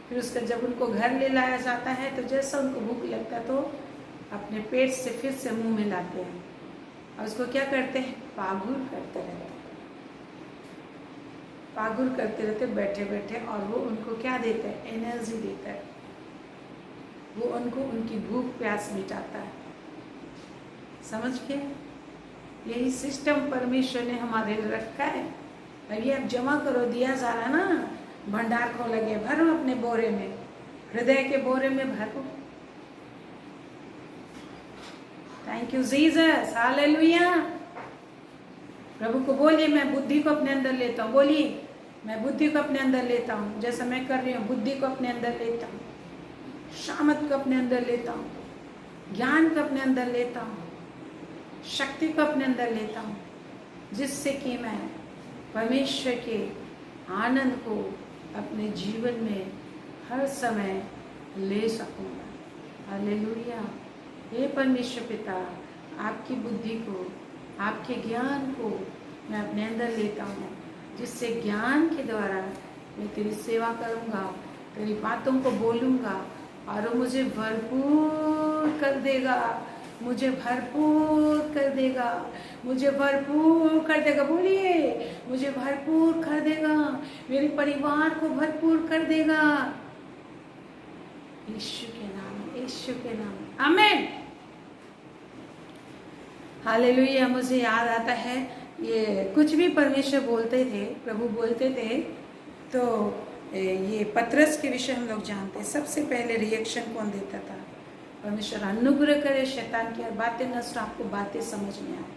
फिर उसका जब उनको घर ले लाया जाता है तो जैसा उनको भूख लगता है तो अपने पेट से फिर से मुंह में लाते हैं और उसको क्या करते हैं, पागुर करते रहते हैं, पागुर करते रहते बैठे बैठे। और वो उनको क्या देता है, एनर्जी देता है, वो उनको उनकी भूख प्यास मिटाता है। समझ के यही सिस्टम परमेश्वर ने हमारे लिए रखा है। अब ये अब जमा करो, दिया जा रहा है ना, भंडार खोला गया, भरो अपने बोरे में, हृदय के बोरे में भरो। Thank you Jesus, hallelujah. प्रभु को बोलिए मैं बुद्धि को अपने अंदर लेता हूँ, बोलिए मैं बुद्धि को अपने अंदर लेता हूँ, जैसा मैं कर रही हूँ बुद्धि को अपने अंदर लेता हूँ, शामत को अपने अंदर लेता हूँ, ज्ञान को अपने अंदर लेता हूँ, शक्ति को अपने अंदर लेता हूँ, जिससे कि मैं परमेश्वर के आनंद को अपने जीवन में हर समय ले सकूँगा। हालेलुया। हे परमेश्वर पिता, आपकी बुद्धि को, आपके ज्ञान को मैं अपने अंदर लेता हूँ, जिससे ज्ञान के द्वारा मैं तेरी सेवा करूँगा, तेरी बातों को बोलूँगा और वो मुझे भरपूर कर देगा, मुझे भरपूर कर देगा, मुझे भरपूर कर देगा। बोलिए मुझे भरपूर कर देगा, मेरे परिवार को भरपूर कर देगा, यीशु के नाम, यीशु के नाम, आमीन। हालेलुया। मुझे याद आता है ये कुछ भी परमेश्वर बोलते थे, प्रभु बोलते थे, तो ये पतरस के विषय हम लोग जानते हैं। सबसे पहले रिएक्शन कौन देता था, परमेश्वर अनुग्रह करे शैतान की हर बातें नष्ट, आपको बातें समझ में आए।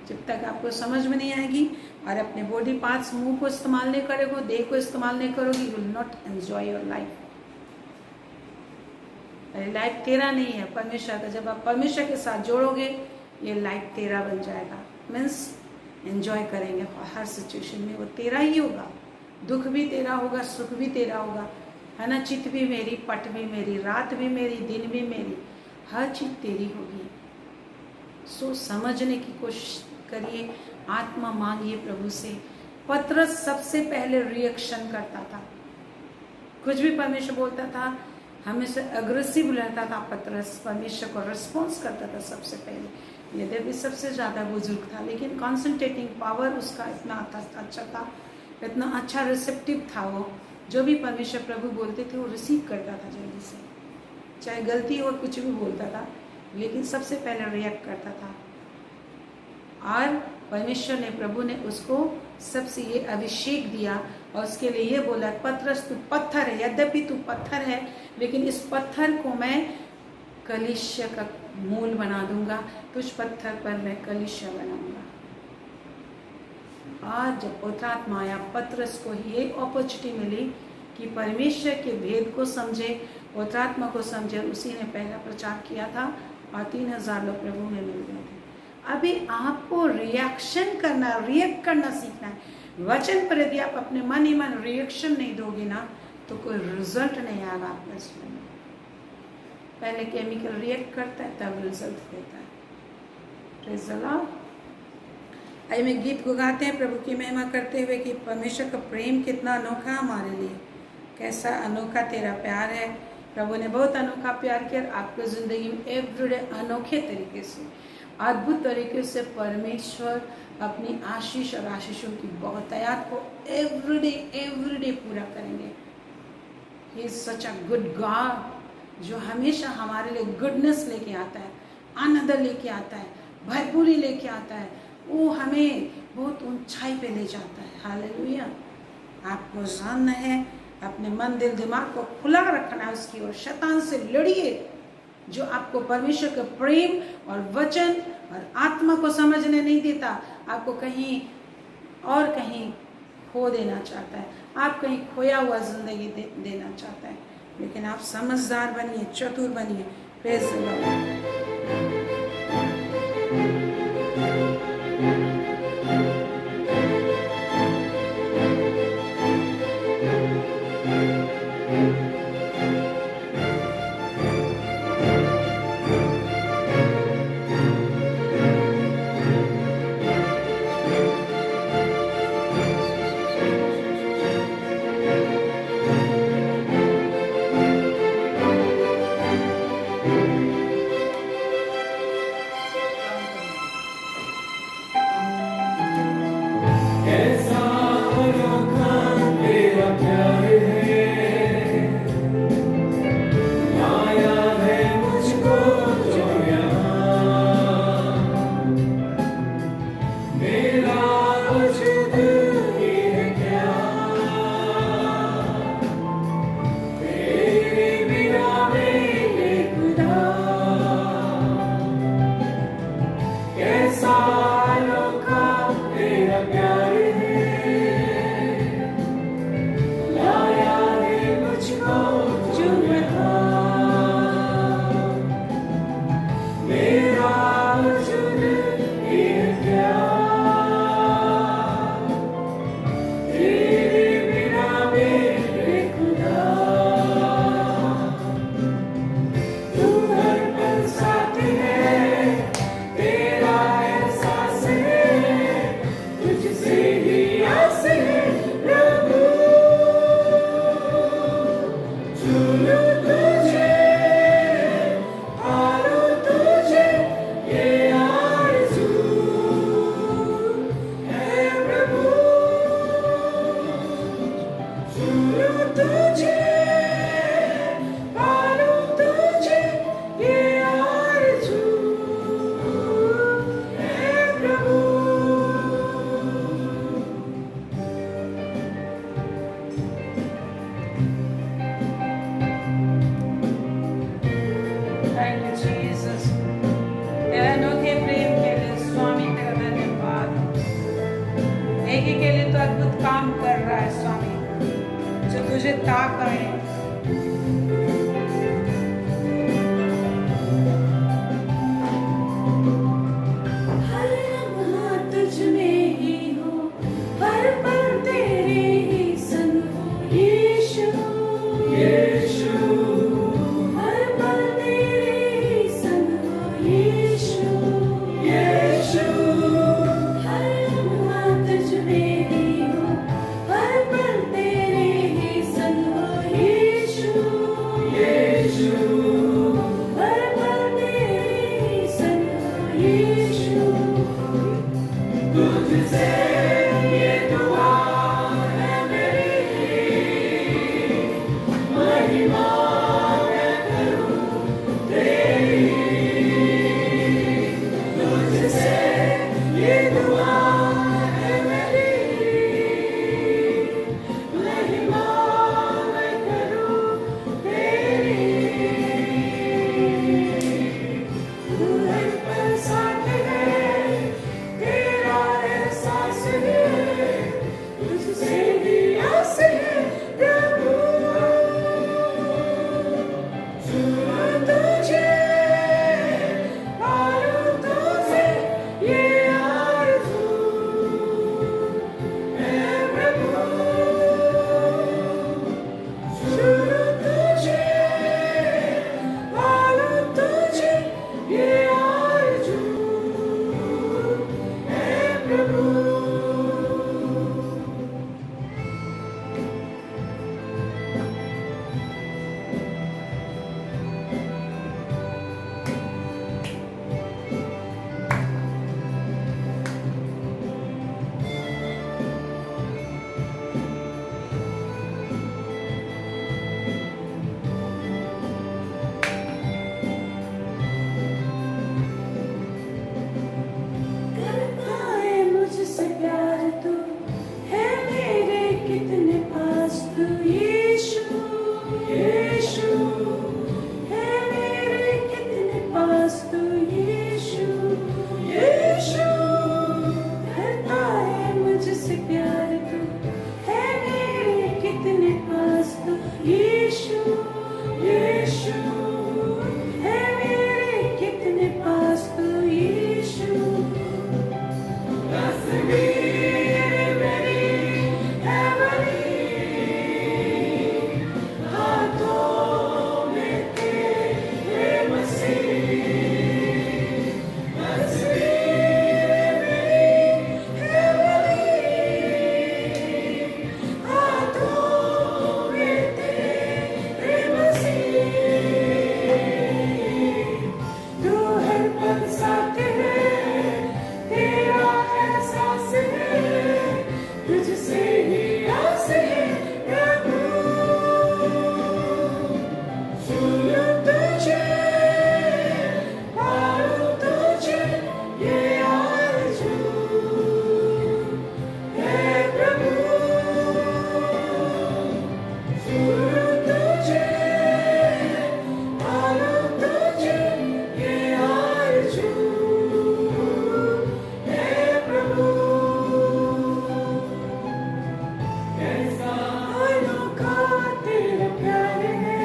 जब तक आपको समझ में नहीं आएगी और अपने बॉडी पार्ट्स, मुंह को इस्तेमाल नहीं करोगे, देह को इस्तेमाल नहीं करोगी, you will not enjoy your life. Life तेरा नहीं है, परमेश्वर का। जब आप परमेश्वर के साथ जोड़ोगे ये लाइफ तेरा बन जाएगा, मीन्स एंजॉय करेंगे हर सिचुएशन में, वो तेरा ही होगा। दुख भी तेरा होगा, सुख भी तेरा होगा, है ना। चित भी मेरी, पट भी मेरी, रात भी मेरी, दिन भी मेरी, हर चीज तेरी होगी। सो समझने की कोशिश करिए, आत्मा मांगिए प्रभु से। पतरस सबसे पहले रिएक्शन करता था, कुछ भी परमेश्वर बोलता था हमेशा अग्रेसिव रहता था पतरस, परमेश्वर को रिस्पॉन्स करता था सबसे पहले। यद्यपि सबसे ज़्यादा बुजुर्ग था, लेकिन कॉन्सेंट्रेटिंग पावर उसका इतना अच्छा था, इतना अच्छा रिसेप्टिव था। वो जो भी परमेश्वर प्रभु बोलते थे वो रिसीव करता था जल्दी से, चाहे गलती हो कुछ भी बोलता था, लेकिन सबसे पहले रिएक्ट करता था। और परमेश्वर ने, प्रभु ने उसको सबसे ये अभिषेक दिया और उसके लिए ये बोला, पतरस तू पत्थर है, यद्यपि तू पत्थर है लेकिन इस पत्थर को मैं कलीसिया का मूल बना दूंगा, तुझ पत्थर पर मैं कलीसिया बनाऊंगा। आज जब पवित्र आत्मा आया, पतरस को ये अपॉर्चुनिटी मिली कि परमेश्वर के भेद को समझे, पवित्र आत्मा को समझे। उसी ने पहला प्रचार किया था और 3000 लोग प्रभु में मिल गए थे। अभी आपको रिएक्शन करना, रिएक्ट करना सीखना है। वचन पर यदि आप अपने मन ही मन रिएक्शन नहीं दोगे ना, तो कोई रिजल्ट नहीं आएगा आपके जीवन में। पहले केमिकल रिएक्ट करता है, तब रिजल्ट देता है। Praise the Lord. आइए में गीत को गाते हैं प्रभु की महिमा करते हुए कि परमेश्वर का प्रेम कितना अनोखा हमारे लिए, कैसा अनोखा तेरा प्यार है। प्रभु ने बहुत अनोखा प्यार किया आपको जिंदगी में एवरीडे अनोखे तरीके से, अद्भुत तरीके से परमेश्वर अपनी आशीष और आशीषों की बहुतायत को एवरीडे पूरा करेंगे। He is such a good God, जो हमेशा हमारे लिए गुडनेस लेके आता है, आनंद लेके आता है, भरपूरी लेके आता है। वो हमें बहुत ऊंचाई पे ले जाता है। हालेलुया। आपको जानना है, अपने मन दिल दिमाग को खुला रखना है उसकी ओर। शैतान से लड़िए, जो आपको परमेश्वर का प्रेम और वचन और आत्मा को समझने नहीं देता, आपको कहीं और कहीं खो देना चाहता है, आप कहीं खोया हुआ जिंदगी देना चाहता है। लेकिन आप समझदार बनिए, चतुर बनिए। Praise the Lord. पास तू यीशु, यीशु करता है मुझसे प्यार तू, है मेरे कितने पास तू यीशु, यीशु है मेरे कितने पास तू यीशु। तस्वीर मेरी है बनी हाथों में तेरे मसीह, तस्वीर मेरी है बनी हाथों में तेरे मसीह। तू हर पल साथ है, तेरा एहसास है, तुझसे ही आस है प्रभु। सुनो तुझे, पाऊं तुझे, ये आरज़ू है प्रभु। सुनो तुझे, पाऊं तुझे, ये आरज़ू है प्रभु। कैसा अनोखा तेरा प्यार है,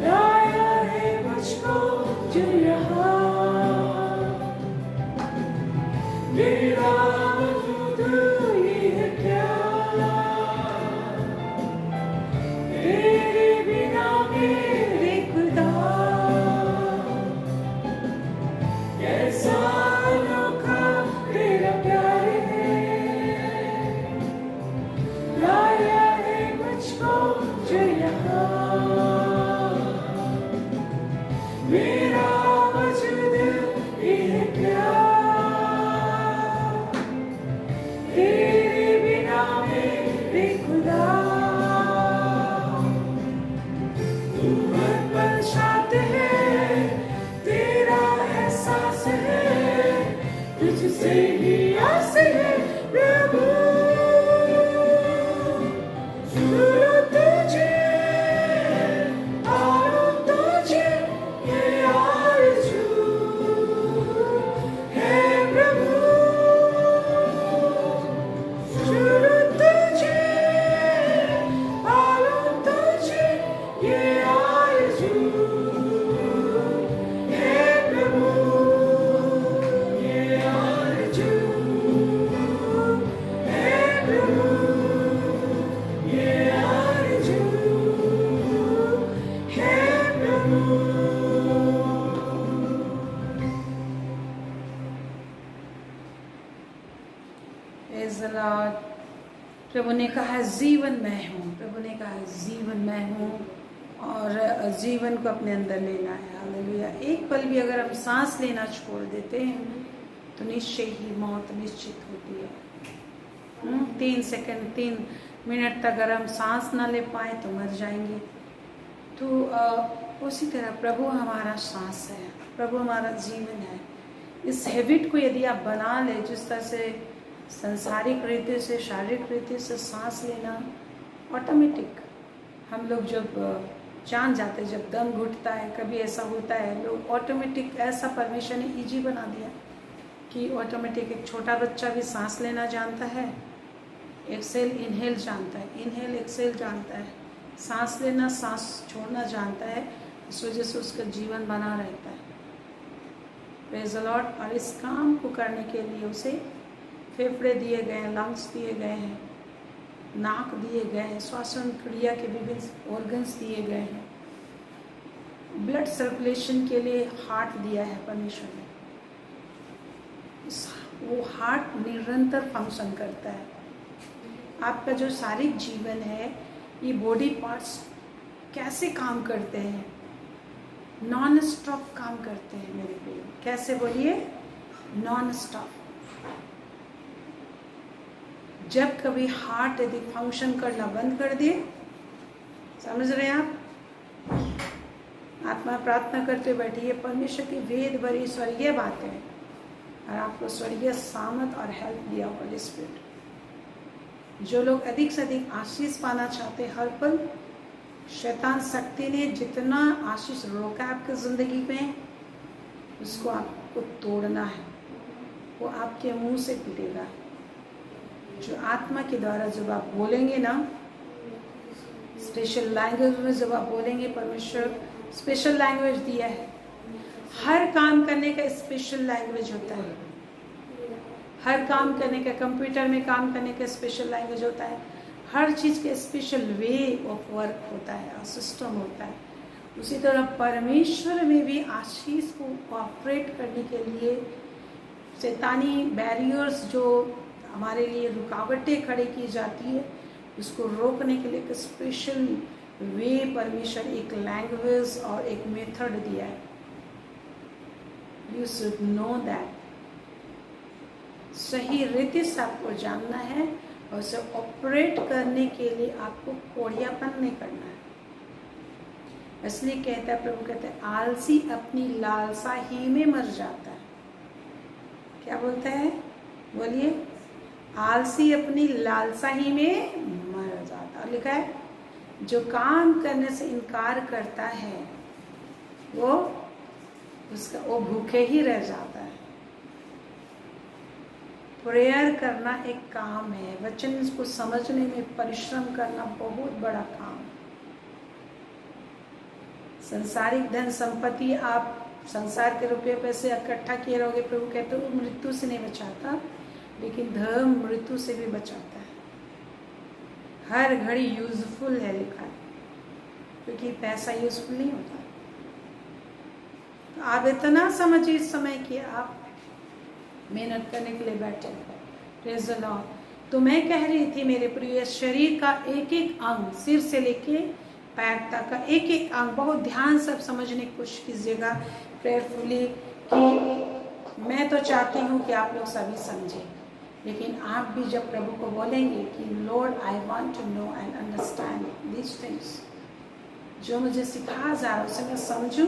लाया है मुझको जो यहाँ, मेरा वजूद ये है क्या, तेरे बिना मेरे खुदा। कैसा अनोखा तेरा प्यार है, लाया है मुझको जो यहाँ, मेरा वजूद ये है क्या, तेरे बिना मेरे खुदा। तू हर पल साथ है, तेरा एहसास है, तुझसे ही आस है प्रभु। सुनो तुझे, पाऊं तुझे, ये आरज़ू है प्रभु। सुनो तुझे, पाऊं तुझे, ये आरज़ू है प्रभु। ये आरज़ू है प्रभु, ये आरज़ू है प्रभु। Praise the Lord। प्रभु ने कहा जीवन मैं हूँ, प्रभु ने कहा जीवन मैं हूँ और जीवन को अपने अंदर लेना है। हालेलुया। एक पल भी अगर हम सांस लेना छोड़ देते हैं तो निश्चय ही मौत निश्चित होती है। 3 सेकंड 3 मिनट तक अगर हम सांस ना ले पाए तो मर जाएंगे। तो उसी तरह प्रभु हमारा सांस है, प्रभु हमारा जीवन है। इस हैबिट को यदि आप बना ले, जिस तरह से संसारिक रीति से, शारीरिक रीति से सांस लेना ऑटोमेटिक, हम लोग जब जान जाते, जब दम घुटता है, कभी ऐसा होता है, लोग ऑटोमेटिक, ऐसा परमेश्वर ने ईजी बना दिया कि ऑटोमेटिक एक छोटा बच्चा भी सांस लेना जानता है, एक्सेल इनहेल जानता है, इनहेल एक्सेल जानता है, सांस लेना सांस छोड़ना जानता है। इस वजह से उसका जीवन बना रहता है। Praise the Lord. और इस काम को करने के लिए उसे फेफड़े दिए गए हैं, लंग्स दिए गए हैं, नाक दिए गए हैं, श्वसन क्रिया के विभिन्न ऑर्गन्स दिए गए हैं, ब्लड सर्कुलेशन के लिए हार्ट दिया है परमेश्वर ने। वो हार्ट निरंतर फंक्शन करता है। आपका जो शारीरिक जीवन है, ये बॉडी पार्ट्स कैसे काम करते हैं? नॉन स्टॉप काम करते हैं मेरे प्रिय। कैसे बोलिए? Non stop. जब कभी हार्ट यदि फंक्शन करना बंद कर दिए, समझ रहे हैं आप? आत्मा प्रार्थना करते बैठिए, परमेश्वर की वेद भरी स्वर्गीय बातें और आपको स्वर्गीय सामर्थ और हेल्प दिया होली स्पिरिट। जो लोग अधिक से अधिक आशीष पाना चाहते, हर पल शैतान शक्ति ने जितना आशीष रोका आपकी ज़िंदगी में, उसको आपको तोड़ना है। वो आपके मुंह से पिटेगा। जो आत्मा के द्वारा जब आप बोलेंगे ना, स्पेशल लैंग्वेज में जब आप बोलेंगे, परमेश्वर स्पेशल लैंग्वेज दिया है। हर काम करने का स्पेशल लैंग्वेज होता है। हर काम करने का, कंप्यूटर में काम करने का स्पेशल लैंग्वेज होता है। हर चीज़ के स्पेशल वे ऑफ वर्क होता है, सिस्टम होता है। उसी तरह परमेश्वर में भी आशीष को ऑपरेट करने के लिए शैतानी बैरियर्स जो हमारे लिए रुकावटें खड़ी की जाती है, उसको रोकने के लिए एक स्पेशल वे परमेश्वर, एक लैंग्वेज और एक मेथड दिया है। You should know that. सही रीति से आपको जानना है और उसे ऑपरेट करने के लिए आपको कोढ़ियापन नहीं करना है। इसलिए कहता है, प्रभु कहते हैं, आलसी अपनी लालसा ही में मर जाता है। क्या बोलता है? बोलिए। आलसी अपनी लालसा ही में मर जाता है। लिखा है, जो काम करने से इनकार करता है वो भूखे ही रह जाता है। प्रेयर करना एक काम है। वचन को समझने में परिश्रम करना बहुत बड़ा काम। संसारिक धन संपत्ति, आप संसार के रुपये पैसे इकट्ठा किए रहोगे, प्रभु कहते हो मृत्यु से नहीं बचाता, लेकिन धर्म मृत्यु से भी बचाता है। हर घड़ी यूजफुल है लिखा है, क्योंकि पैसा यूजफुल नहीं होता। तो आप इतना समझिए इस समय कि आप मेहनत करने के लिए बैठे हो। Praise the Lord. तो मैं कह रही थी मेरे प्रिय, शरीर का एक एक अंग, सिर से लेके पैर तक का एक एक अंग, बहुत ध्यान से समझने की कोशिश कीजिएगा प्रेयरफुली। कि मैं तो चाहती हूँ कि आप लोग सभी समझें, लेकिन आप भी जब प्रभु को बोलेंगे कि lord I want to know and understand these things, जो मुझे सिखाया जा रहा है उसे मैं समझूं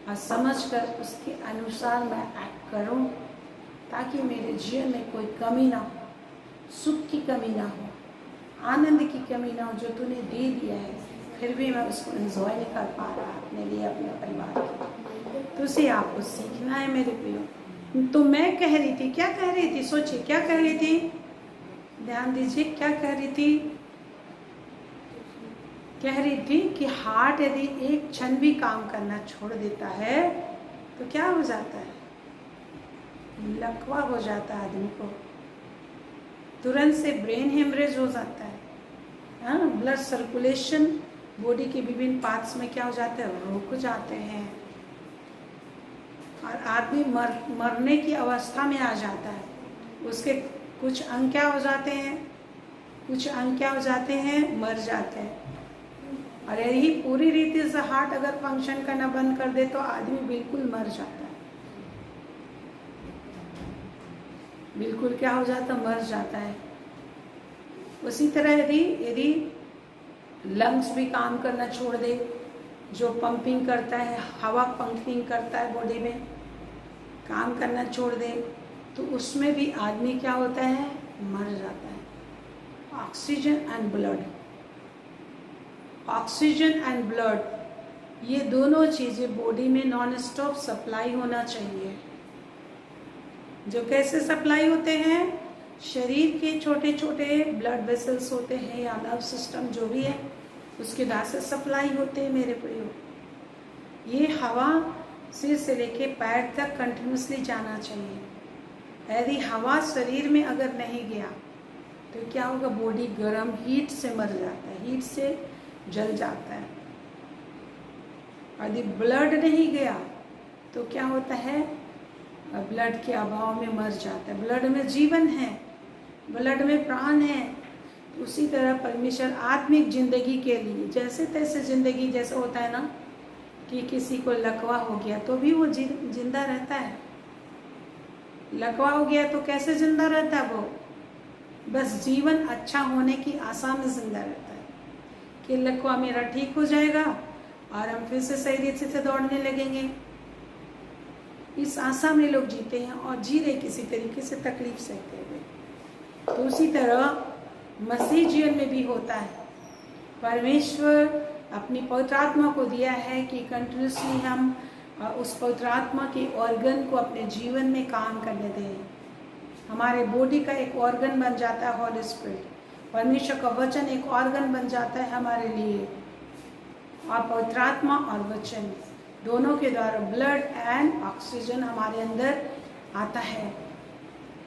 और समझकर उसके अनुसार मैं एक्ट करूं, ताकि मेरे जीवन में कोई कमी ना हो, सुख की कमी ना हो, आनंद की कमी ना हो, जो तूने दे दिया है फिर भी मैं उसको एंजॉय नहीं कर पा रहा अपने लिए, अपने परिवार के। तो उसे आपको सीखना है मेरे प्रियो। तो मैं कह रही थी, क्या कह रही थी? सोचिए क्या कह रही थी, ध्यान दीजिए क्या कह रही थी। कह रही थी कि हार्ट यदि एक क्षण भी काम करना छोड़ देता है तो क्या हो जाता है? लकवा हो जाता है आदमी को, तुरंत से ब्रेन हेमरेज हो जाता है। हाँ, ब्लड सर्कुलेशन बॉडी के विभिन्न पार्ट्स में क्या हो जाता है? रुक जाते हैं और आदमी मरने की अवस्था में आ जाता है। उसके कुछ अंग क्या हो जाते हैं? कुछ अंग क्या हो जाते हैं? मर जाते हैं। और यही पूरी रीति से हार्ट अगर फंक्शन करना बंद कर दे तो आदमी बिल्कुल मर जाता है। बिल्कुल क्या हो जाता? मर जाता है। उसी तरह यदि लंग्स भी काम करना छोड़ दे, जो पंपिंग करता है, हवा पंपिंग करता है बॉडी में, काम करना छोड़ दे तो उसमें भी आदमी क्या होता है? मर जाता है। Oxygen and blood, oxygen and blood, ये दोनों चीज़ें बॉडी में नॉन स्टॉप सप्लाई होना चाहिए। जो कैसे सप्लाई होते हैं? शरीर के छोटे छोटे ब्लड वेसल्स होते हैं या नर्व सिस्टम जो भी है, उसके द्वारा से सप्लाई होते हैं मेरे प्रियो। ये हवा सिर से लेके पैर तक कंटिन्यूसली जाना चाहिए। यदि हवा शरीर में अगर नहीं गया तो क्या होगा? बॉडी गर्म, हीट से मर जाता है, हीट से जल जाता है। यदि ब्लड नहीं गया तो क्या होता है? ब्लड के अभाव में मर जाता है। ब्लड में जीवन है, ब्लड में प्राण है। उसी तरह परमेश्वर आत्मिक जिंदगी के लिए जैसे तैसे जिंदगी, जैसे होता है ना कि किसी को लकवा हो गया तो भी वो जिंदा रहता है। लकवा हो गया तो कैसे जिंदा रहता है वो? बस जीवन अच्छा होने की आशा में जिंदा रहता है कि लकवा मेरा ठीक हो जाएगा और हम फिर से सही रीति से दौड़ने लगेंगे। इस आशा में लोग जीते हैं और जी रहे किसी तरीके से तकलीफ सहते हुए। तो उसी तरह मसीह जीवन में भी होता है। परमेश्वर अपनी पवित्र आत्मा को दिया है कि कंटिन्यूसली हम उस पवित्र आत्मा के ऑर्गन को अपने जीवन में काम करने दें। हमारे बॉडी का एक ऑर्गन बन जाता है हॉली स्पिरिट, परमेश्वर का वचन एक ऑर्गन बन जाता है हमारे लिए, और पवित्र आत्मा और वचन दोनों के द्वारा ब्लड एंड ऑक्सीजन हमारे अंदर आता है।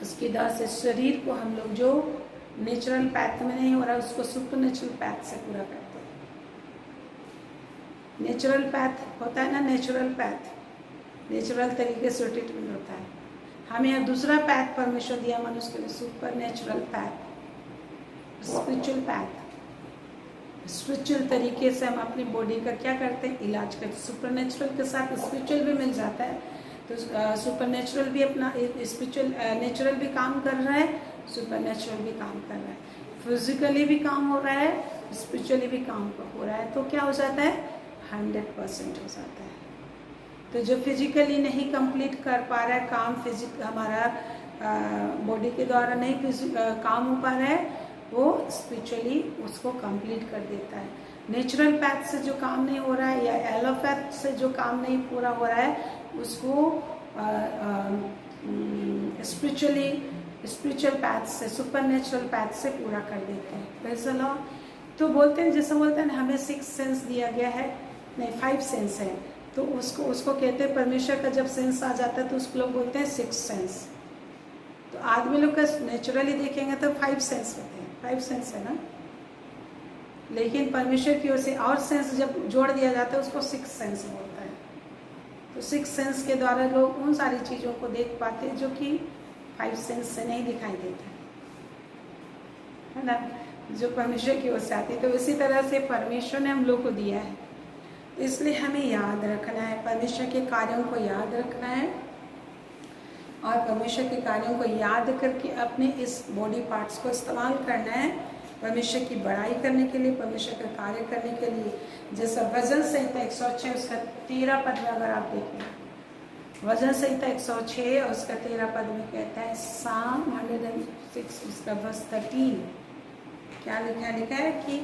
उसके द्वारा से शरीर को हम लोग जो नेचुरल पैथ में नहीं हो रहा उसको सुपर नेचुरल पैथ से पूरा करते हैं। नेचुरल पैथ होता है ना, नेचुरल पैथ नेचुरल तरीके से ट्रीटमेंट होता है। हमें यहाँ दूसरा पैथ परमेश्वर दिया मनुष्य के लिए, super natural path, spiritual path. Spiritual तरीके से हम अपनी बॉडी का क्या करते हैं, इलाज करते हैं। सुपर नेचुरल के साथ स्पिरिचुअल भी मिल जाता है, तो सुपर नेचुरल भी अपना स्पिरिचुअल नेचुरल भी काम कर रहा है, सुपर नेचुरल भी काम कर रहा है, फिजिकली भी काम हो रहा है, स्पिरिचुअली भी काम हो रहा है। तो क्या हो जाता है, 100% हो जाता है। तो जो फिजिकली नहीं कंप्लीट कर पा रहा है काम, हमारा बॉडी के द्वारा नहीं काम हो पा रहा है, वो स्पिरिचुअली उसको कंप्लीट कर देता है। नेचुरल पैथ से जो काम नहीं हो रहा है या एलोपैथ से जो काम नहीं पूरा हो रहा है उसको स्पिरिचुअल पैथ से, सुपर नेचुरल पैथ से पूरा कर देते हैं। Praise the Lord. तो बोलते हैं, जैसे बोलते हैं हमें 6 सेंस दिया गया है, नहीं 5 सेंस है, तो उसको कहते हैं परमेश्वर का जब सेंस आ जाता है तो उसको लोग बोलते हैं 6 सेंस। तो आदमी लोग का नेचुरली देखेंगे तो 5 सेंस होते हैं, 5 सेंस है ना, लेकिन परमेश्वर की ओर से और सेंस जब जोड़ दिया जाता है उसको 6 सेंस बोलता है। तो 6 सेंस के द्वारा लोग उन सारी चीज़ों को देख पाते हैं जो कि 5 सेंस से नहीं दिखाई देता है ना, जो परमेश्वर की ओर से आती है। तो इसी तरह से परमेश्वर ने हम लोग को दिया है, तो इसलिए हमें याद रखना है, परमेश्वर के कार्यों को याद रखना है, और परमेश्वर के कार्यों को याद करके अपने इस बॉडी पार्ट्स को इस्तेमाल करना है परमेश्वर की बड़ाई करने के लिए, परमेश्वर का कार्य करने के लिए। जैसा वजन संहिता 106 उसका 13 पद में अगर आप देखें, वजन संहिता 106 और उसका 13 पद में कहता है, साम 106 उसका वर्स 13 क्या लिखा है कि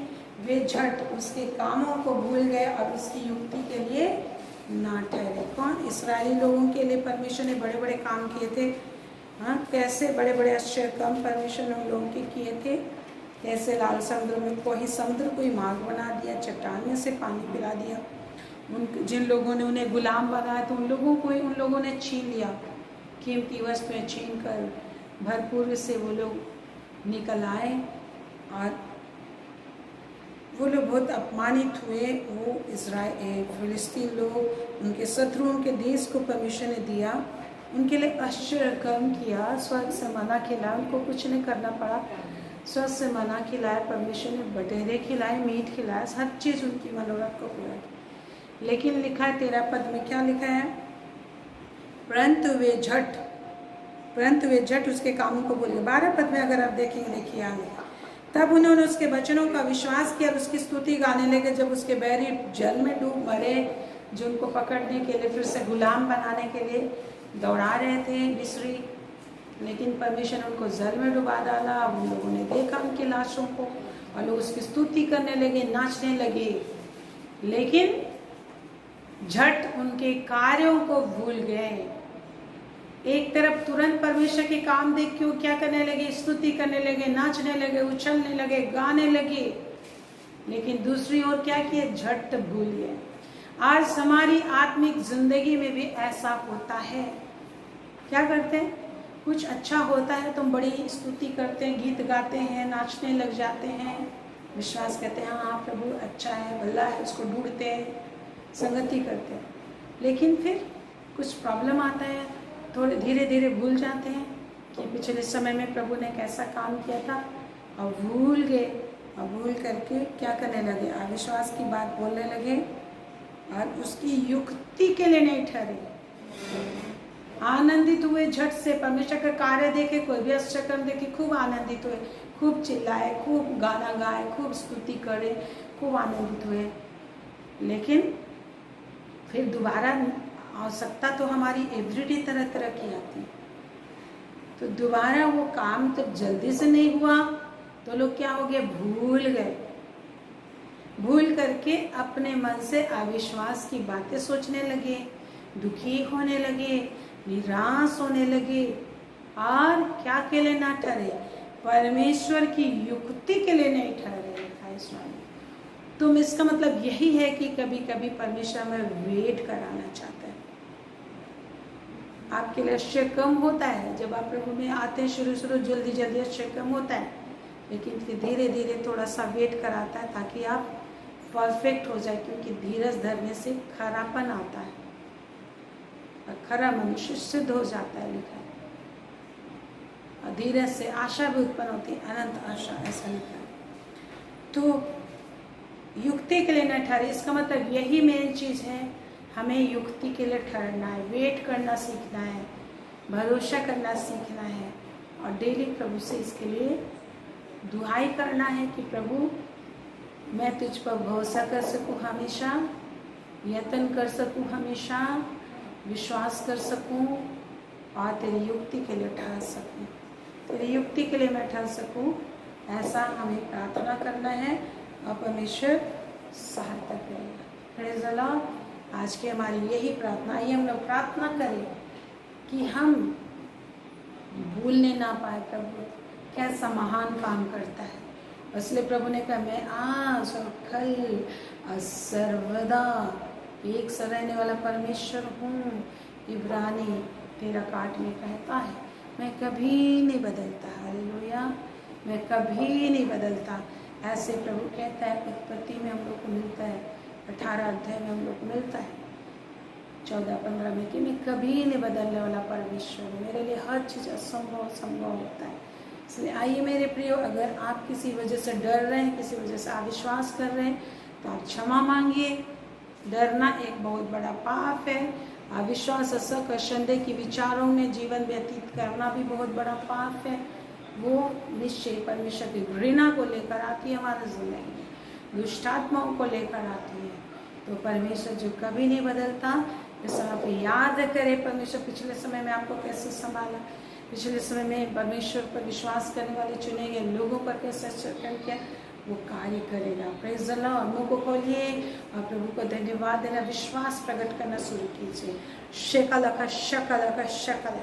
वे झट उसके कामों को भूल गए और उसकी युक्ति के लिए ना ठहरे। कौन? इस्राएली लोगों के लिए परमेश्वर ने बड़े बड़े काम किए थे। हाँ, कैसे बड़े बड़े आश्चर्य काम परमेश्वर ने उन लोगों के किए थे। कैसे लाल समुद्र में समुद्र को ही मार्ग बना दिया, चट्टान में से पानी पिला दिया। जिन लोगों ने उन्हें गुलाम बनाया तो उन लोगों ने छीन लिया, कीमती वस्तुएं छीन कर भरपूर से वो लोग निकल आए, और वो लोग बहुत अपमानित हुए। वो इज़राइल फिलिस्तीन लोग, उनके शत्रुओं के देश को परमेश्वर ने दिया, उनके लिए आश्चर्य कर्म किया, स्वर्ग से मना खिलाया, उनको कुछ नहीं करना पड़ा, स्वर्ग से मना खिलाया, परमेश्वर ने बटेरे खिलाए, मीट खिलाया, हर चीज़ उनकी मनोरथ को पूरा किया। लेकिन लिखा है 13 पद में, क्या लिखा है, परंतु वे झट उसके कामों को भूल गए। 12 पद में अगर आप देखेंगे, देखिए आगे, तब उन्होंने उसके वचनों का विश्वास किया और उसकी स्तुति गाने लगे। जब उसके बैरी जल में डूब मरे, जो उनको पकड़ने के लिए, फिर से गुलाम बनाने के लिए दौड़ा रहे थे मिस्री, लेकिन परमेश्वर ने उनको जल में डुबा डाला। अब उन लोगों ने देखा उनकी लाशों को और लोग उसकी स्तुति करने लगे, नाचने लगे, लेकिन झट उनके कार्यों को भूल गए। एक तरफ तुरंत परमेश्वर के काम देख के वो क्या करने लगे, स्तुति करने लगे, नाचने लगे, उछलने लगे, गाने लगे, लेकिन दूसरी ओर क्या किए, झट भूल गए। आज हमारी आत्मिक जिंदगी में भी ऐसा होता है। क्या करते हैं, कुछ अच्छा होता है तो हम बड़ी स्तुति करते हैं, गीत गाते हैं, नाचने लग जाते हैं, विश्वास करते हैं हाँ प्रभु अच्छा है, भला है, उसको ढूंढते हैं, संगति करते हैं, लेकिन फिर कुछ प्रॉब्लम आता है, थोड़े धीरे धीरे भूल जाते हैं कि पिछले समय में प्रभु ने कैसा काम किया था, और भूल गए, और भूल करके क्या करने लगे, अविश्वास की बात बोलने लगे और उसकी युक्ति के लिए नहीं ठहरे। आनंदित हुए झट से, परमेश्वर का कार्य देखे, कोई भी आश्चर्य देखे, खूब आनंदित हुए, खूब चिल्लाए, खूब गाना गाए, खूब स्तुति करे, खूब आनंदित हुए, लेकिन फिर दोबारा आवश्यकता तो हमारी एवरीडे तरह तरह की आती, तो दोबारा वो काम जब जल्दी से नहीं हुआ तो लोग क्या हो गए, भूल गए। भूल करके अपने मन से अविश्वास की बातें सोचने लगे, दुखी होने लगे, निराश होने लगे और क्या के लिए ना ठहरे, परमेश्वर की युक्ति के लिए नहीं ठहरे। लिखा है इसमें। तुम इसका मतलब यही है कि कभी कभी परमेश्वर में वेट कराना चाहता है। आपके लिए अश्चर्य कम होता है जब आप प्रभु में आते हैं, शुरू जल्दी जल्दी अश्चर्य कम होता है, लेकिन फिर धीरे धीरे थोड़ा सा वेट कराता है ताकि आप परफेक्ट हो जाए, क्योंकि धीरज धरने से खरापन आता है और खरा मनुष्य सिद्ध हो जाता है। लिखा है। और धीरज से आशा भी उत्पन्न होती है, अनंत आशा, ऐसा लिखा है। तो युक्ति के लिए न ठहरे, इसका मतलब यही मेन चीज है, हमें युक्ति के लिए ठहरना है, वेट करना सीखना है, भरोसा करना सीखना है और डेली प्रभु से इसके लिए दुआई करना है कि प्रभु मैं तुझ पर भरोसा कर सकूं हमेशा, यत्न कर सकूं हमेशा, विश्वास कर सकूं और तेरी युक्ति के लिए ठहर सकूं, तेरी युक्ति के लिए मैं ठहर सकूं। ऐसा हमें प्रार्थना करना है और परमेश्वर सहायता करेगा। Praise the Lord. आज की हमारी यही प्रार्थना, आइए हम लोग प्रार्थना करें कि हम भूलने ना पाए प्रभु कैसा महान काम करता है। इसलिए प्रभु ने कहा मैं आज और कल और सर्वदा एक सा रहने वाला परमेश्वर हूँ। इब्रानी 13:8 में कहता है मैं कभी नहीं बदलता। हालेलुया, मैं कभी नहीं बदलता। ऐसे प्रभु कहता है, उत्पत्ति में हम लोग को मिलता है, 18 अध्याय में हम लोग को मिलता है, 14-15 में कि मैं कभी नहीं बदलने वाला परमेश्वर हूँ, मेरे लिए हर चीज़ असंभव संभव होता है। इसलिए आइए मेरे प्रियो, अगर आप किसी वजह से डर रहे हैं, किसी वजह से अविश्वास कर रहे हैं, तो आप क्षमा मांगिए। डरना एक बहुत बड़ा पाप है। अविश्वास, असक, संदेह की विचारों में जीवन व्यतीत करना भी बहुत बड़ा पाप है। वो निश्चय परमेश्वर की घृणा को लेकर आती है हमारे जिंदगी में, दुष्ट आत्माओं को लेकर आती है। तो परमेश्वर जो कभी नहीं बदलता, जैसा आप याद करें परमेश्वर पिछले समय में आपको कैसे संभाला, पिछले समय में परमेश्वर पर विश्वास करने वाले चुने गए लोगों पर कैसे चर्चा किया, वो कार्य करेगा। Praise the Lord. मुंह को खोलिए और प्रभु को धन्यवाद देना, विश्वास प्रकट करना शुरू कीजिए। शकल का शकल का शकल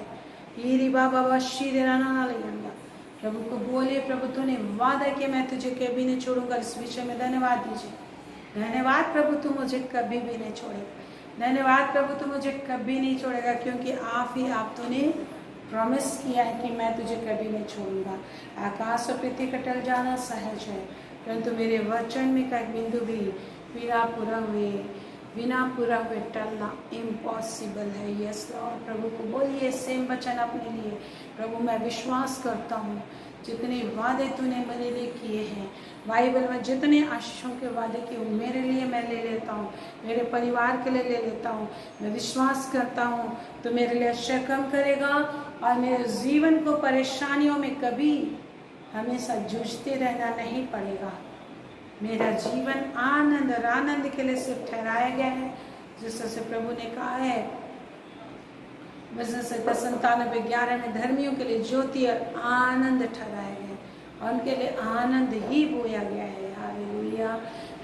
ईरी बाबा शीरे राना लेंगा। प्रभु को बोलिए, प्रभु तूने वादा किया मैं तुझे कभी नहीं छोड़ूंगा। इस विषय में धन्यवाद दीजिए। धन्यवाद प्रभु, तू मुझे कभी भी नहीं छोड़ेगा। धन्यवाद प्रभु, तू मुझे कभी नहीं छोड़ेगा, क्योंकि आप तूने प्रॉमिस किया है कि मैं तुझे कभी नहीं छोड़ूंगा। आकाश और पृथ्वी का टल जाना सहज है, परंतु मेरे वचन में का बिंदु भी बिना पूरा हुए टलना इम्पॉसिबल है। Yes lord. प्रभु को बोलिए सेम वचन अपने लिए, प्रभु मैं विश्वास करता हूँ जितने वादे तूने मेरे लिए किए हैं, बाइबल में जितने आशीषों के वादे किए वो मेरे लिए मैं ले लेता हूँ, मेरे परिवार के लिए ले लेता हूँ। मैं विश्वास करता हूँ तो मेरे लिए आश्चर्य कम करेगा और मेरे जीवन को परेशानियों में कभी हमेशा जूझते रहना नहीं पड़ेगा। मेरा जीवन आनंद और आनंद के लिए सिर्फ ठहराया गया है, जिस तरह से प्रभु ने कहा है वचन 97:11 में, धर्मियों के लिए ज्योति और आनंद ठहराया गया और उनके लिए आनंद ही बोया गया है। हालेलुया।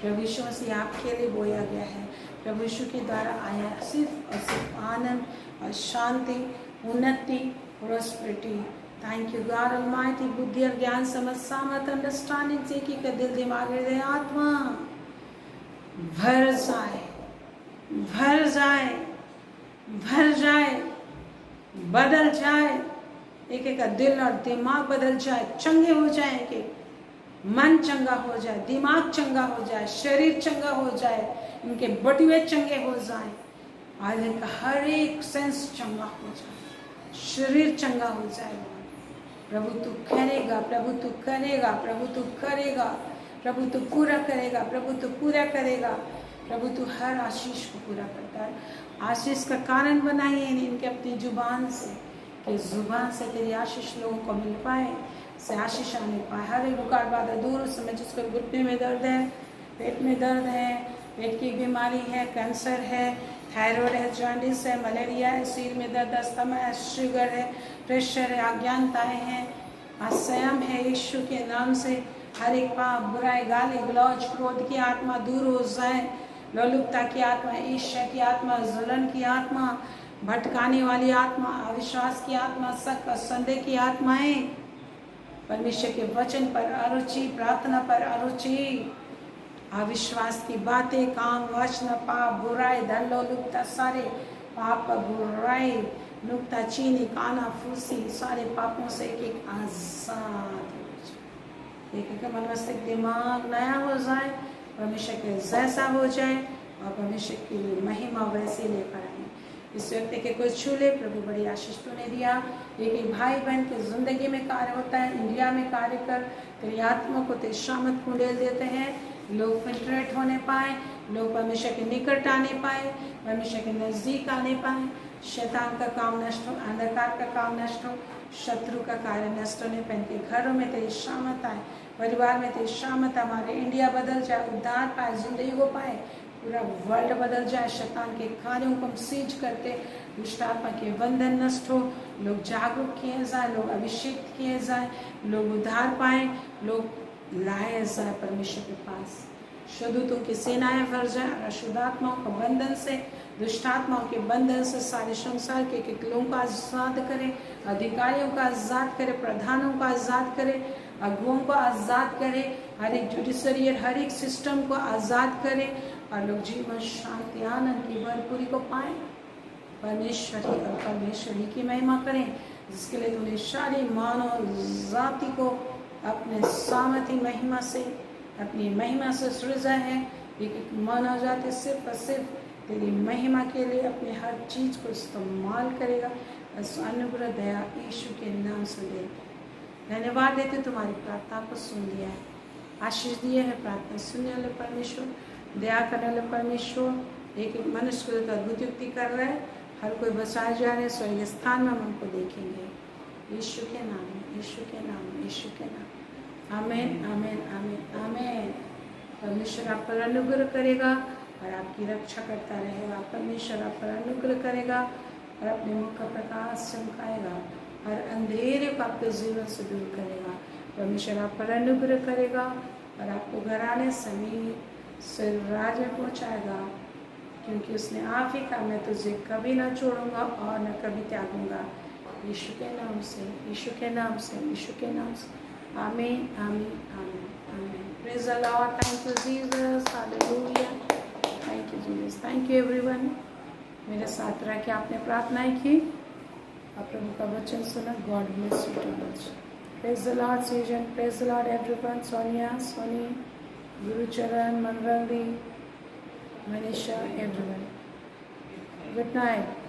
प्रभु यीशु मसीह आपके लिए बोया गया है। प्रभु यीशु के द्वारा आया सिर्फ और सिर्फ आनंद और शांति, उन्नति, prosperity. Thank you God almighty. बुद्धि और ज्ञान, समझ, सामर्थ, अंडरस्टैंडिंग से कि दिल, दिमाग, हृदय, आत्मा भर जाए, भर जाए, भर जाए, बदल जाए। एक एक का दिल और दिमाग बदल जाए, चंगे हो जाए, एक मन चंगा हो जाए, दिमाग चंगा हो जाए, शरीर चंगा हो जाए, इनके बटुए चंगे हो जाए, आज इनका हर एक सेंस चंगा हो जाए, शरीर चंगा हो जाए। प्रभु तू करेगा, प्रभु तू करेगा, प्रभु तू करेगा, प्रभु तू पूरा करेगा, प्रभु तू पूरा करेगा। प्रभु तू हर आशीष को पूरा करता है। आशीष का कारण बनाइए इनके अपनी जुबान से, कि जुबान से तेरी आशीष लोगों को मिल पाए, से आशीष आने पाए। हर एक रुकावट बाधा दूर उस समय जिसको घुटने में दर्द है, पेट में दर्द है, पेट की बीमारी है, कैंसर है, थायराइड है, जॉन्डिस है, मलेरिया है, सिर में दर्द, अस्थमा है, शुगर है, प्रेशर है, अज्ञानताएं हैं, असंयम है, यीशु के नाम से हर एक पाप, बुराई, गाली गलौज, क्रोध की आत्मा दूर हो जाए। लोलुपता की आत्मा, ईर्ष्या की आत्मा, जलन की आत्मा, भटकाने वाली आत्मा, अविश्वास की आत्मा, शक और संदेह की आत्माएं, परमेश्वर के वचन पर अरुचि, प्रार्थना पर अरुचि, अविश्वास की बातें, काम, वासना, पाप, बुराई, धन लोलुपता, सारे पाप, बुराई, नुक्ता चीनी, काना फूसी, सारे पापों से एक एक आजाद हो जाए। एक मन मस्तिष्क दिमाग नया हो जाए, परमेश्वर के जैसा हो जाए और परमेश्वर की महिमा वैसे लेकर आए। इस व्यक्ति के कोई छू ले, प्रभु बड़ी आशीष तूने दिया। एक भाई बहन के जिंदगी में कार्य होता है, इंडिया में कार्य कर, तेरी आत्मा को तेरी शामत कुंडेल देते हैं। लोग फिल्ट्रेट होने पाए, लोग परमेश्वर के निकट आने पाए, परमेश्वर के नजदीक आने पाए, शैतान का काम नष्ट हो, अंधकार का काम नष्ट हो, शत्रु का कार्य नष्ट होने पाए, इनके घरों में तेरी शामत आए, परिवार में तेरी शामत, हमारे इंडिया बदल जाए, उद्धार पाए, जिंदगी को पाए, पूरा वर्ल्ड बदल जाए। शैतान के कार्यों को हम सीज करते, दुष्ट आत्मा के बंधन नष्ट हो, लोग जागरूक किए जाए, लोग अभिषेक किए जाए, लोग उद्धार पाए, लोग लाए जाए परमेश्वर के पास। शुद्धों की सेनाएं भर जाए और अशुद्ध आत्माओं के बंधन से, दुष्ट आत्माओं के बंधन से सारे संसार के एक लोगों को आजाद करे, अधिकारियों को आजाद करे, प्रधानों को आजाद करे, अगुओं को आजाद करे, हर एक जुडिशरी, हर एक सिस्टम को आजाद करे और लोग जीवन, शांति, आनंद की भरपूरी को पाए। परमेश्वरी और परमेश्वरी की महिमा करें, जिसके लिए तूने सारी मानव जाति को अपने सामर्थी महिमा से, अपनी महिमा से सृजा है। एक मानव जाति सिर्फ और सिर्फ तेरी महिमा के लिए अपने हर चीज को इस्तेमाल करेगा। अनुग्रह दया यीशु के नाम से दे धन्यवाद देते, तुम्हारी प्रार्थना को सुन लिया है, आशीष दिए है। प्रार्थना सुनने वाले परमेश्वर, दया करने वाले परमेश्वर, एक एक मनुष्य को अद्भुत युक्ति कर रहे हैं, हर कोई बचाए जा रहे हैं। स्वर्ग स्थान में हम उनको देखेंगे, यीशु के नाम में, यीशु के नाम में, यीशु के नाम। आमीन, आमीन, आमीन, आमीन। परमेश्वर आप पर अनुग्रह करेगा और आपकी रक्षा करता रहेगा। परमेश्वर आप पर अनुग्रह करेगा और अपने मुख का प्रकाश चमकाएगा और अंधेरे को आपके जीवन से दूर करेगा। परमेश्वर आप पर अनुग्रह करेगा और आपको घराने समीप से राज में पहुँचाएगा, क्योंकि उसने आप ही कहा, मैं तुझे कभी ना छोड़ूंगा और न कभी त्यागूंगा। यीशु के नाम से, यीशु के नाम से, यीशु के नाम से। आमीन, आमीन, आमीन, आमीन। Praise the Lord. Thank you Jesus, hallelujah. Thank you Jesus, thank you everyone. मेरे साथ रह के आपने प्रार्थनाएं की और प्रभु का वचन सुना। God bless you too much. Praise the lord season, praise the lord everyone. Sonia, Soni, Gurucharan, Manrangi, Manisha, everyone. Good night.